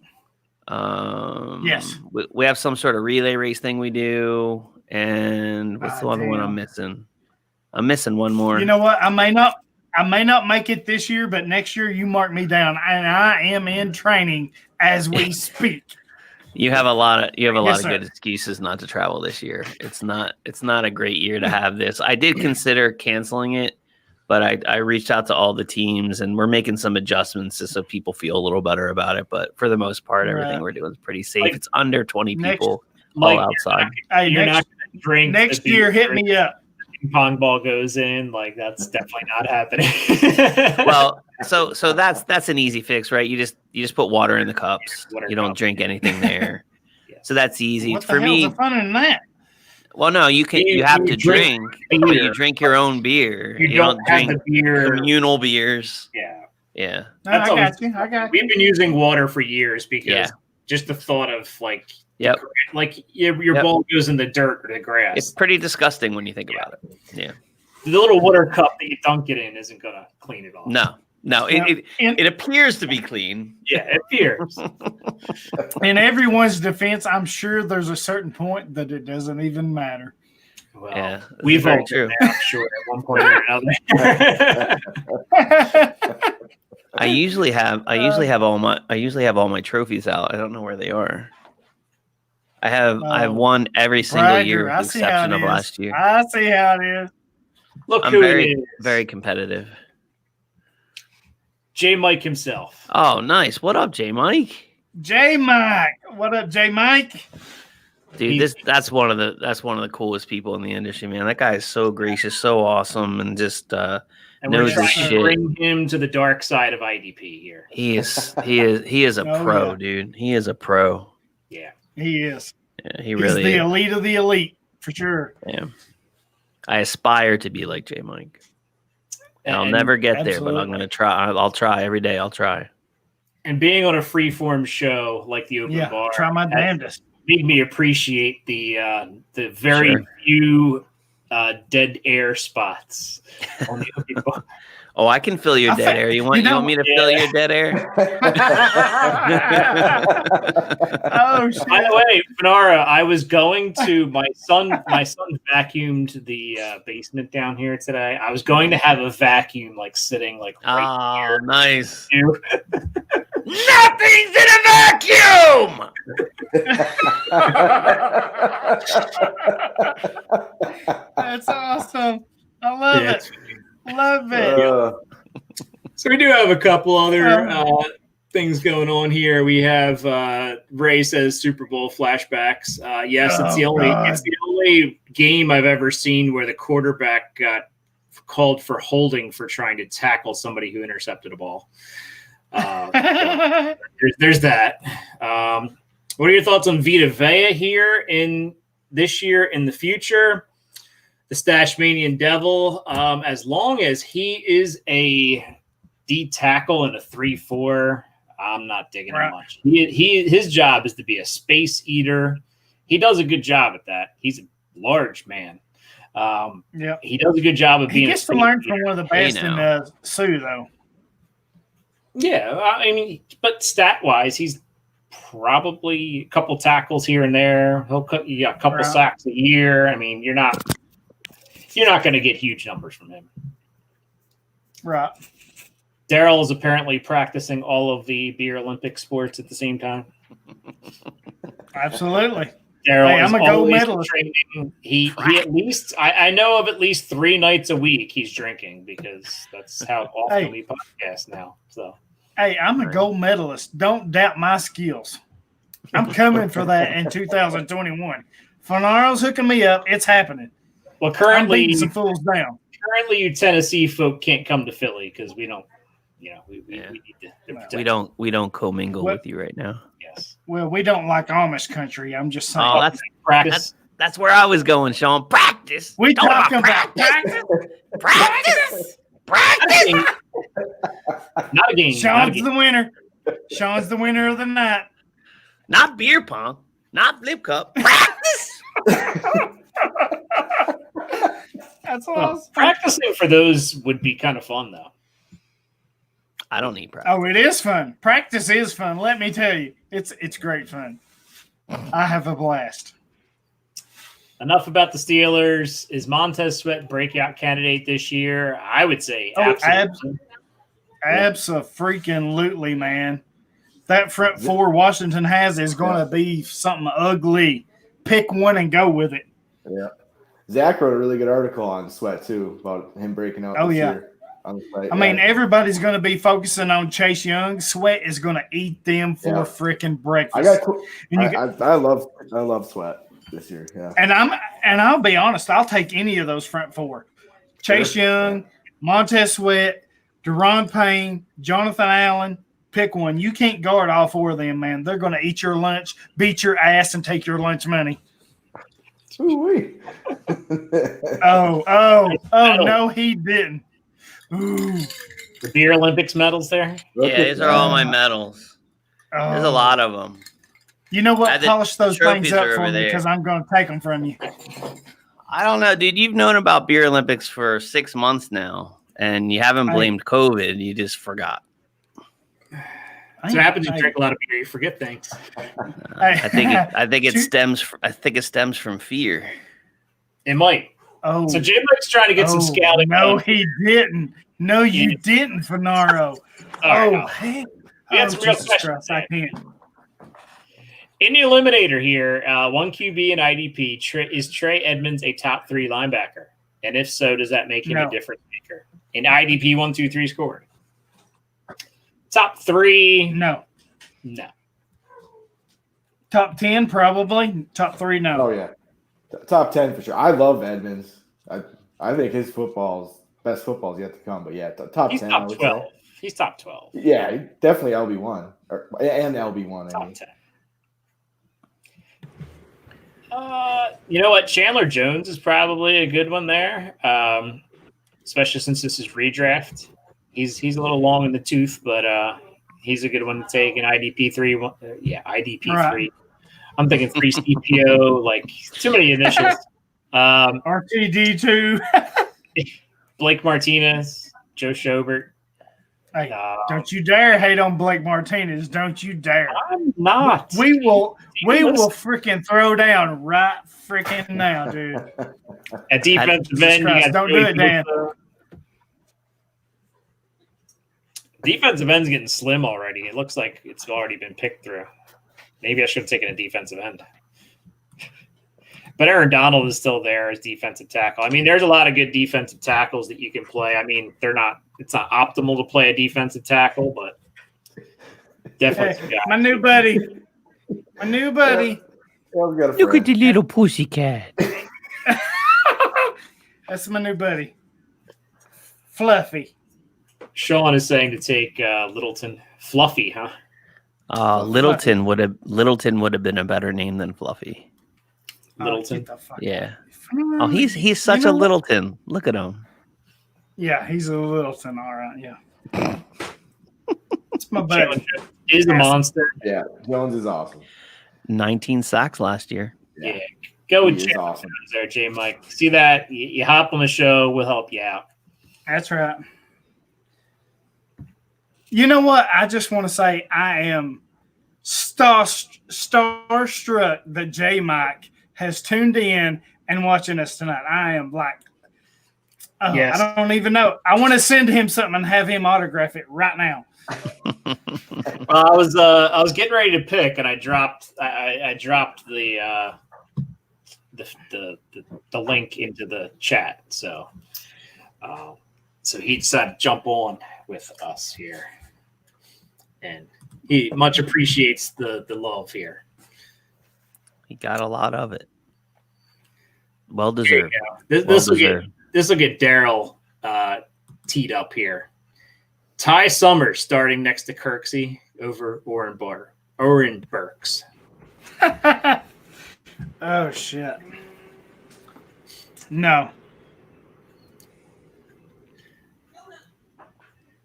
Yes. We have some sort of relay race thing we do, and what's the other one I'm missing? I'm missing one more. You know what? I may not make it this year, but next year you mark me down, and I am in training as we speak. You have a lot of Yes, good excuses not to travel this year. It's not a great year to have this. I did consider canceling it, but I reached out to all the teams, and we're making some adjustments just so people feel a little better about it. But for the most part, everything we're doing is pretty safe. It's under 20 people all outside. You're not going to drink next year. Hit me up. Pong ball goes in, like that's definitely not happening. Well, so that's an easy fix, right? You just put water in the cups. You don't drink anything there. So that's easy. What For the me, hell's the fun in that? well, no, you have to drink, but you drink your own beer. You don't drink the beer. communal beers. Yeah. No, I got you. We've been using water for years because just the thought of like your bowl goes in the dirt or the grass. It's pretty disgusting when you think about it. Yeah. The little water cup that you dunk it in isn't going to clean it off. No, it appears to be clean. Yeah, it appears. In everyone's defense, I'm sure there's a certain point that it doesn't even matter. Well, we've all been there, I'm sure, at one point or another. I usually have all my trophies out. I don't know where they are. I've won every single year with the exception of last year. I see how it is. Look I'm who very, it is. very competitive. J. Mike himself. Oh, nice. What up, J. Mike? J. Mike. What up, J. Mike? Dude, that's one of the coolest people in the industry, man. That guy is so gracious, so awesome, and just knows his shit. Bring him to the dark side of IDP here. He is a pro, dude. He is a pro. Yeah, he is. Yeah, he's the elite of the elite for sure. Yeah. I aspire to be like J Mike. And I'll And- never get there, but I'm absolutely. going to try. I'll try every day. I'll try. And being on a freeform show like the Open Yeah, Bar try my has damnedest. made me appreciate the very Sure. few dead air spots on the Open Bar. Oh, I can fill your I dead think- air. You want me to fill your dead air? Oh shit! By the way, Fanaro, I was going to my son vacuumed the basement down here today. I was going to have a vacuum like sitting like right Oh, nice. here. Nothing's in a vacuum. That's awesome. I love Yeah, it. Love it. So we do have a couple other things going on here. We have Ray says Super Bowl flashbacks. Yes, it's the only game I've ever seen where the quarterback got called for holding for trying to tackle somebody who intercepted a ball. So there's that. What are your thoughts on Vita Vea here in this year in the future? The Stashmanian Devil, as long as he is a D tackle and a 3-4, I'm not digging him much. His job is to be a space eater. He does a good job at that. He's a large man. Yeah, he does a good job of he being. gets to learn from one of the best in Sioux, though. Yeah, I mean, but stat wise, he's probably a couple tackles here and there. He'll cut you a couple sacks a year. I mean, you're not going to get huge numbers from him. Right. Darrell is apparently practicing all of the Beer Olympic sports at the same time. Absolutely. Darrell Hey, I'm a gold always medalist. training. He at least I know of at least 3 nights a week he's drinking because that's how often we podcast now. So hey, I'm a gold medalist. Don't doubt my skills. I'm coming for that in 2021. Fanaro's hooking me up. It's happening. Well, I'm currently beating some fools down. Currently, you Tennessee folk can't come to Philly because we don't. We need to. We don't commingle with you right now. Yes. Well, we don't like Amish country. I'm just saying. Oh, that's where I was going, Sean. Practice. We Don't talking about practice. practice. Practice. Not a game. Sean's the winner. Sean's the winner of the night. Not beer pong. Not flip cup. Practice. That's Well, awesome. practicing for those would be kind of fun, though. I don't need practice. Oh, it is fun. Practice is fun. Let me tell you, it's great fun. I have a blast. Enough about the Steelers. Is Montez Sweat breakout candidate this year? I would say absolutely. Absolutely, man. That front four Washington has is going to be something ugly. Pick one and go with it. Yeah. Zach wrote a really good article on Sweat, too, about him breaking out this year on the site. I mean, everybody's going to be focusing on Chase Young. Sweat is going to eat them for freaking breakfast. I love Sweat this year. Yeah. And I'll be honest, I'll take any of those front four. Chase Young, Montez Sweat, Deron Payne, Jonathan Allen. Pick one. You can't guard all 4 of them, man. They're going to eat your lunch, beat your ass, and take your lunch money. Ooh-wee. No, he didn't. Ooh. The Beer Olympics medals there? Yeah, these are all my medals. There's a lot of them. You know what? Polish those things trophies up are for over me there. because I'm going to take them from you. I don't know, dude. You've known about Beer Olympics for 6 months now, and you haven't blamed COVID. You just forgot. So what happens when you drink a lot of beer, you forget things. I think it stems from fear. It might. Oh, so Jim Mike's trying to get some scouting. No, he didn't. No, you didn't, Fanaro. Heck. We had some real Jesus questions. Christ, I can't. In the Eliminator here, 1 QB and IDP, is Trey Edmonds a top 3 linebacker? And if so, does that make him a difference maker? In IDP 1, 2, 3 scored. Top 3? No. No. Top 10, probably. Top 3, no. Oh, yeah. Top 10 for sure. I love Edmonds. I think his best football's yet to come. But, yeah, top 10. He's top 12. He's top 12. Yeah, definitely LB1. And LB1. Top 10. You know what? Chandler Jones is probably a good one there, especially since this is redraft. He's a little long in the tooth, but he's a good one to take. An IDP 3. IDP 3. Right. I'm thinking 3 CPO, like too many initials. RTD2. Blake Martinez, Joe Schobert. Hey, don't you dare hate on Blake Martinez. Don't you dare. I'm not. We will freaking throw down right freaking now, dude. At defensive end, you got don't do it, Dan. Defensive end's getting slim already. It looks like it's already been picked through. Maybe I should have taken a defensive end. But Aaron Donald is still there as defensive tackle. I mean, there's a lot of good defensive tackles that you can play. I mean, it's not optimal to play a defensive tackle, but definitely. Hey, my new buddy. Look at the little pussycat. That's my new buddy. Fluffy. Sean is saying to take Littleton. Fluffy, huh? Littleton would have been a better name than Fluffy. Littleton. Yeah. Oh, he's such a Littleton. Look at him. Yeah, he's a Littleton. All right. Yeah. It's my buddy. He's a monster. Yeah, Jones is awesome. 19 sacks last year. Yeah. Go with He is Jay awesome. there, J Mike. See that? You hop on the show, we'll help you out. That's right. You know what? I just want to say I am starstruck that J Mike has tuned in and watching us tonight. I am like, Yes. I don't even know. I want to send him something and have him autograph it right now. I was getting ready to pick, and I dropped the link into the chat. So he decided to jump on with us here, and he much appreciates the love here. He got a lot of it. Well deserved. This will get Darrell teed up here. Ty Summers starting next to Kirksey over Oren Burks. Oh shit! No.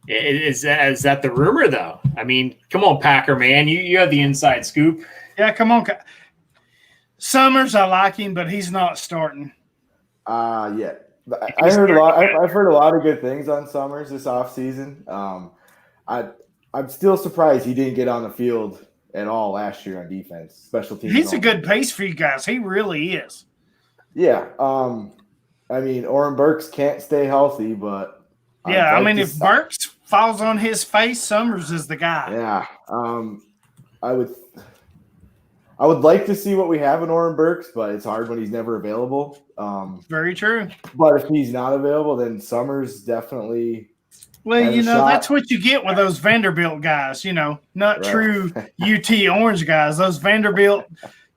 Is that the rumor though? I mean, come on, Packer man, you have the inside scoop. Yeah, come on. Summers, I like him, but he's not starting. Yeah. I've heard a lot of good things on Summers this offseason. I'm still surprised he didn't get on the field at all last year on defense, special teams. He's a good pace for you guys. He really is. Yeah. I mean, Oren Burks can't stay healthy, but yeah, I mean, if Burks falls on his face, Summers is the guy. Yeah. I would like to see what we have in Oren Burks, but it's hard when he's never available. Very true. But if he's not available, then Summers definitely. Well, that's what you get with those Vanderbilt guys, not right. True UT Orange guys. Those Vanderbilt,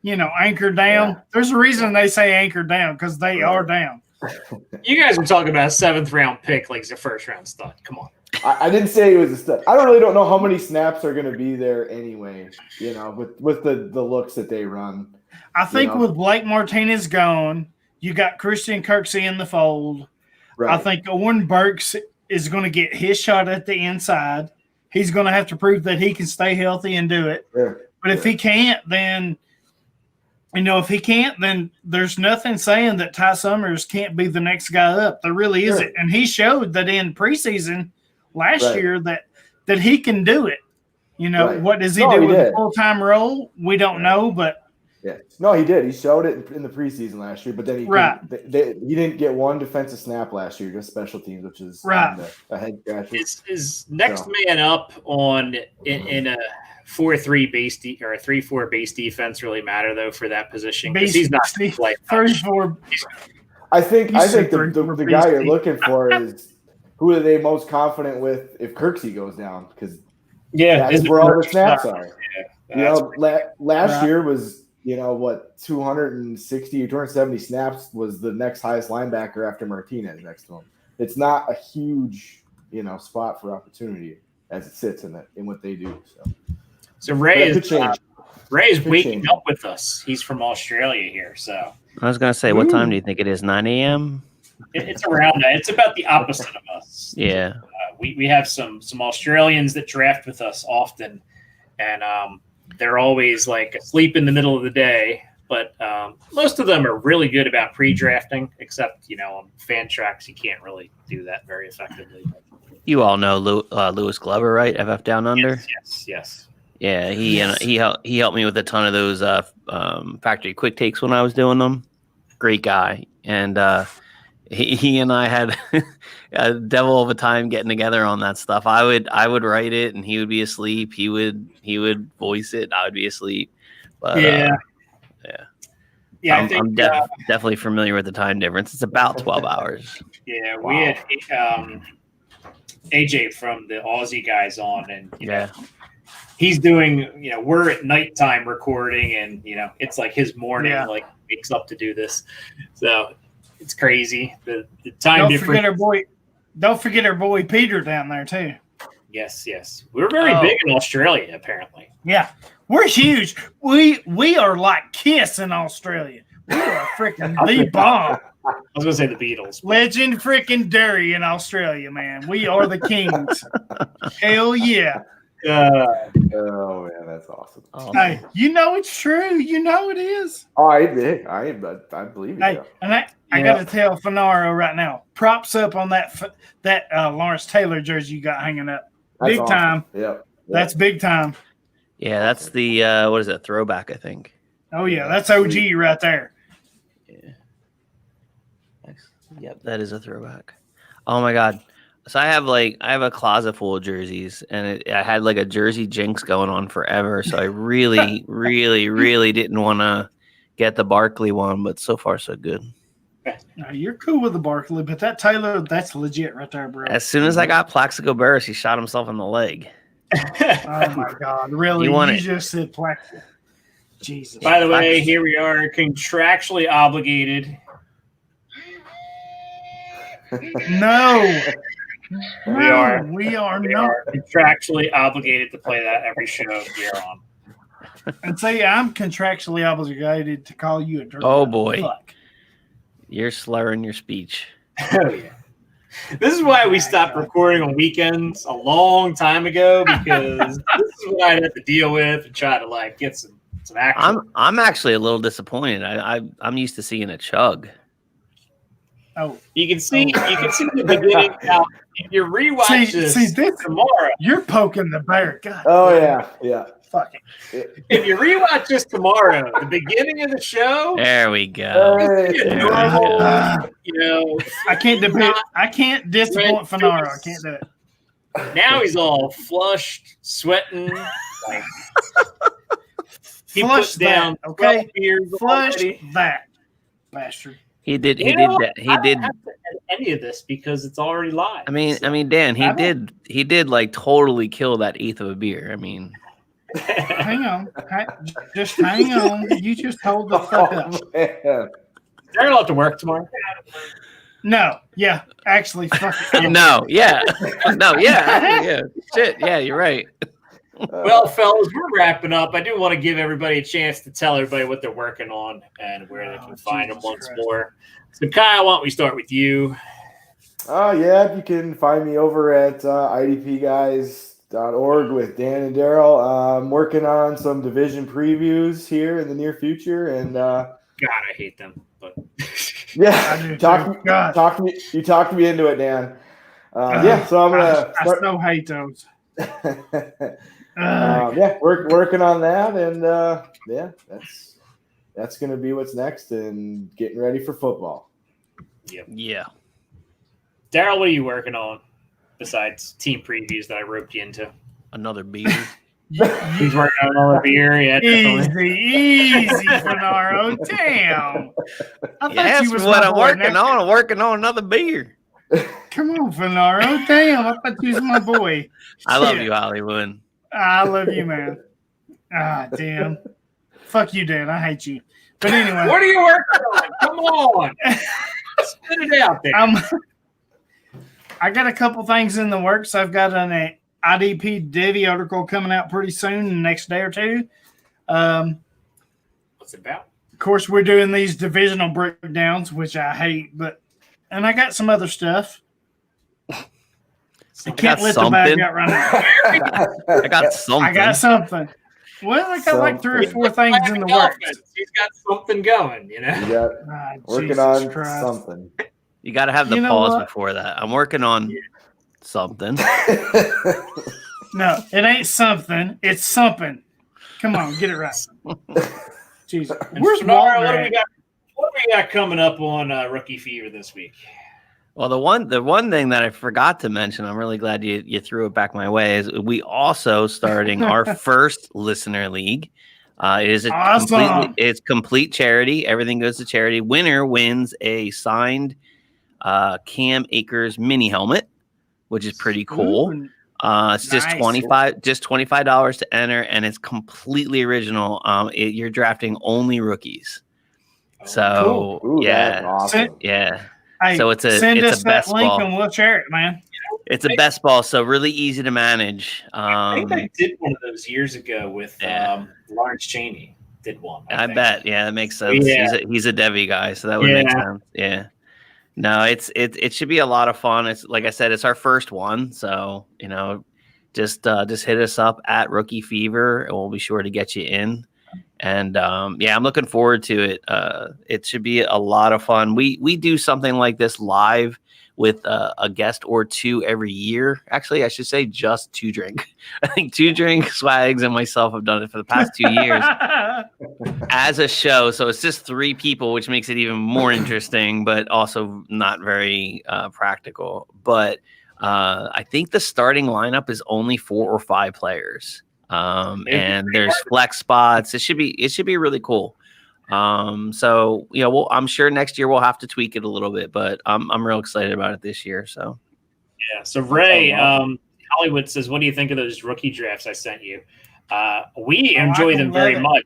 anchored down. Yeah. There's a reason they say anchored down because they are down. You guys were talking about a 7th round pick like it's a 1st round stud. Come on. I didn't say he was a stud. I don't know how many snaps are going to be there anyway, with the looks that they run. I think with Blake Martinez gone, you got Christian Kirksey in the fold. Right. I think Owen Burks is going to get his shot at the inside. He's going to have to prove that he can stay healthy and do it. Yeah. But if he can't, then then there's nothing saying that Ty Summers can't be the next guy up. There really isn't. And he showed that in preseason last year that he can do it. What does he do with a full-time role? We don't know, but yeah. No, he did. He showed it in the preseason last year, but then he didn't get one defensive snap last year, just special teams, which is a head scratcher. Is next man up in a 4-3 base or a 3-4 base defense really matter though for that position? Because he's not like 34. I think the guy you're looking for is who are they most confident with if Kirksey goes down? Because that's where all the snaps are. Yeah, last year was 260 or 270 snaps was the next highest linebacker after Martinez next to him. It's not a huge spot for opportunity as it sits in what they do. So Ray is Ray's Good waking change. up with us. He's from Australia here, so I was gonna say, what time do you think it is? 9 a.m. it's around that. It's about the opposite of us. Yeah. We have some Australians that draft with us often, and they're always like asleep in the middle of the day. But most of them are really good about pre-drafting, except on fan tracks you can't really do that very effectively. You all know Lewis Glover, right? FF Down Under. Yes. Yeah, he helped me with a ton of those factory quick takes when I was doing them. Great guy, and he and I had a devil of a time getting together on that stuff. I would write it, and he would be asleep. He would voice it. I would be asleep. But yeah. I'm definitely familiar with the time difference. It's about 12 hours. Yeah, we had AJ from the Aussie guys on, and he's doing. We're at nighttime recording, and it's like his morning. Like wakes up to do this, so it's crazy. The time difference. Don't forget our boy Peter down there too. Yes. We're very big in Australia, apparently. Yeah, we're huge. We are like Kiss in Australia. We are freaking the bomb. I was gonna say the Beatles. Legend freaking Derry in Australia, man. We are the kings. Hell yeah. Oh man, that's awesome. Hey, it's true. It is. Oh, I believe it. Hey, and I got to tell Fanaro right now. Props up on that Lawrence Taylor jersey you got hanging up. That's big awesome. Time. Yep. That's big time. Yeah, that's the what is it? Throwback, I think. Oh yeah, that's OG right there. Yeah. Yep, that is a throwback. Oh my god. So I have a closet full of jerseys, and I had like a jersey jinx going on forever. So I really, really, really didn't want to get the Barkley one, but so far so good. No, you're cool with the Barkley, but that Taylor, that's legit right there, bro. As soon as I got Plaxico Burress, he shot himself in the leg. Oh my god, really? You just said Plaxico. Jesus. By the way, here we are, contractually obligated. No. We are not. Contractually obligated to play that every show here on. And say I'm contractually obligated to call you a dirty. Oh boy. Fuck. You're slurring your speech. Oh yeah. This is why we stopped recording on weekends a long time ago, because this is what I'd have to deal with and try to get some action. I'm actually a little disappointed. I'm used to seeing a chug. Oh, you can see the beginning. Now, if you rewatch this tomorrow, you're poking the bear. God. Oh yeah. Fuck it. If you rewatch this tomorrow, the beginning of the show. There we go. I can't disappoint Fanaro. I can't do it. Now he's all flushed, sweating. He Flush put down that, okay? Flush that, bastard. He did that. I don't have to edit any of this because it's already live. I mean, Dan, he did like totally kill that eighth of a beer. I mean, hang on, just hang on. You just hold the fuck up. Darrell have to work tomorrow. No, yeah, actually, fuck it. No, yeah, no, yeah. Shit, yeah, you're right. Well, fellas, we're wrapping up. I do want to give everybody a chance to tell everybody what they're working on and where they can find them once more. So, Kyle, why don't we start with you? You can find me over at idpguys.org with Dan and Darrell. I'm working on some division previews here in the near future, and God, I hate them. But yeah, talk me into it, Dan. So I'm gonna. I still hate those. Working on that, and that's gonna be what's next, and getting ready for football. Yep. Yeah. Darrell, what are you working on besides team previews that I roped you into? Another beer. He's working on another beer. Yeah, easy, Fanaro. Damn. That's what I'm working on. I'm working on another beer. Come on, Fanaro. Damn, I thought you was my boy. I love you, Hollywood. I love you, man. Ah, damn. Fuck you, Dan. I hate you. But anyway. What are you working on? Come on. Spit it out there. I got a couple things in the works. I've got an IDP Divvy article coming out pretty soon, the next day or two. What's it about? Of course, we're doing these divisional breakdowns, which I hate, and I got some other stuff. I can't let the bad guy run out. I got something. I got something. Well, I got like 3 or 4 things in the works. He's got something going, You got working on something. You got to have the pause before that. I'm working on something. No, it ain't something. It's something. Come on, get it right. Jeez. Where's Fanaro, what do we got coming up on Rookie Fever this week? Well, the one thing that I forgot to mention, I'm really glad you threw it back my way, is we also starting our first listener league. It is it's complete charity. Everything goes to charity. Winner wins a signed Cam Akers mini helmet, which is pretty cool. It's just $25 to enter, and it's completely original. You're drafting only rookies. So cool. Ooh, yeah, that's awesome. yeah. Hey, so it's a send it's us a best that link ball. and we'll share it, man. It's a best ball, so really easy to manage. I think I did one of those years ago with Lawrence Cheney. Did one. I bet. Yeah, that makes sense. Yeah. He's a Devi guy, so that would make sense. Yeah. No, it should be a lot of fun. It's like I said, it's our first one, so just hit us up at Rookie Fever, and we'll be sure to get you in. And I'm looking forward to it. It should be a lot of fun. We do something like this live with a guest or two every year. Actually, I should say just 2 Drink. I think 2 Drink, Swags, and myself have done it for the past 2 years as a show. So it's just 3 people, which makes it even more interesting, but also not very practical. But I think the starting lineup is only 4 or 5 players. And there's flex spots. It should be really cool. So I'm sure next year we'll have to tweak it a little bit, but I'm real excited about it this year. So yeah. So Ray, Hollywood says, what do you think of those rookie drafts I sent you? We enjoy them very much.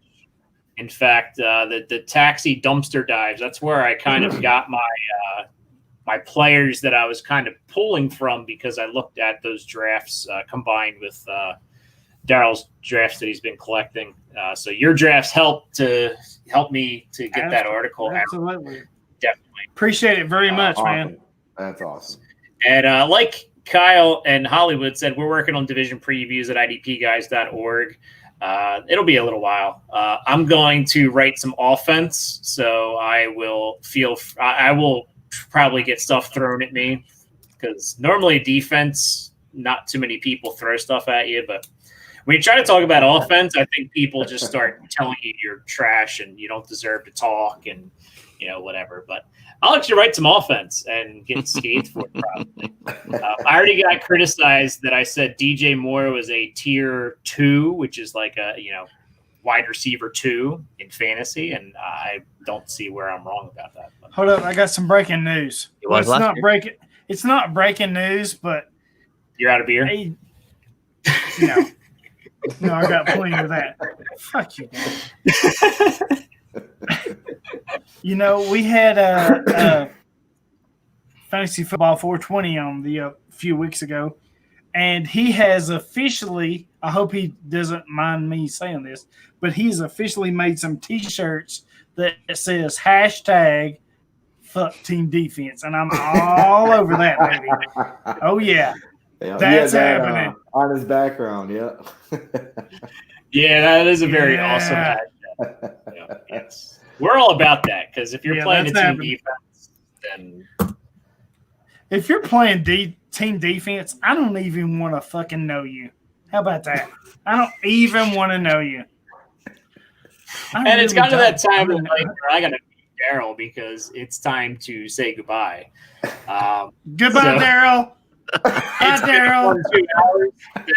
In fact, the taxi dumpster dives, that's where I kind of got my players that I was kind of pulling from, because I looked at those drafts combined with Darrell's drafts that he's been collecting. So your drafts help me to get that article. Absolutely. Definitely. Appreciate it very much, awesome. man. That's awesome. And like Kyle and Hollywood said, we're working on division previews at idpguys.org. It'll be a little while. I'm going to write some offense, so I will probably get stuff thrown at me, because normally defense, not too many people throw stuff at you, but when you try to talk about offense, I think people just start telling you you're trash and you don't deserve to talk and, whatever. But I'll actually write some offense and get skates for it probably. I already got criticized that I said DJ Moore was a tier 2, which is like a, wide receiver 2 in fantasy. And I don't see where I'm wrong about that. But. Hold up. I got some breaking news. It's not breaking news, but you're out of beer. No, I got plenty of that. Fuck you, man. We had a Fantasy Football 420 on a few weeks ago, and he has officially, I hope he doesn't mind me saying this, but he's officially made some T-shirts that says hashtag fuck team defense, and I'm all over that, baby. Oh, yeah. Yeah, that's happening. On his background, yeah. Yeah, that is a very awesome hashtag. Yes. We're all about that, because if you're playing a team defense, then if you're playing team defense, I don't even want to fucking know you. How about that? I don't even want to know you. And it's gotten to that time of night where I got to beat Darrell, because it's time to say goodbye. Goodbye, Darrell. Hi, Darrell.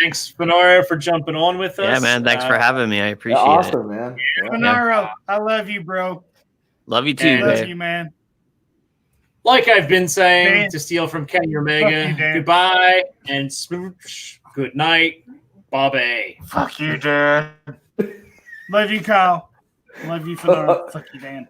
Thanks, Fanaro, for jumping on with us. Yeah, man. Thanks for having me. I appreciate it. Awesome, man. Yeah. Fanaro, I love you, bro. Love you too, love you, man. Like I've been saying, to steal from Kenny Omega, goodbye and smooch. Good night, Bobby. Fuck you, Dan. Love you, Kyle. Love you, Fanaro. Fuck you, Dan.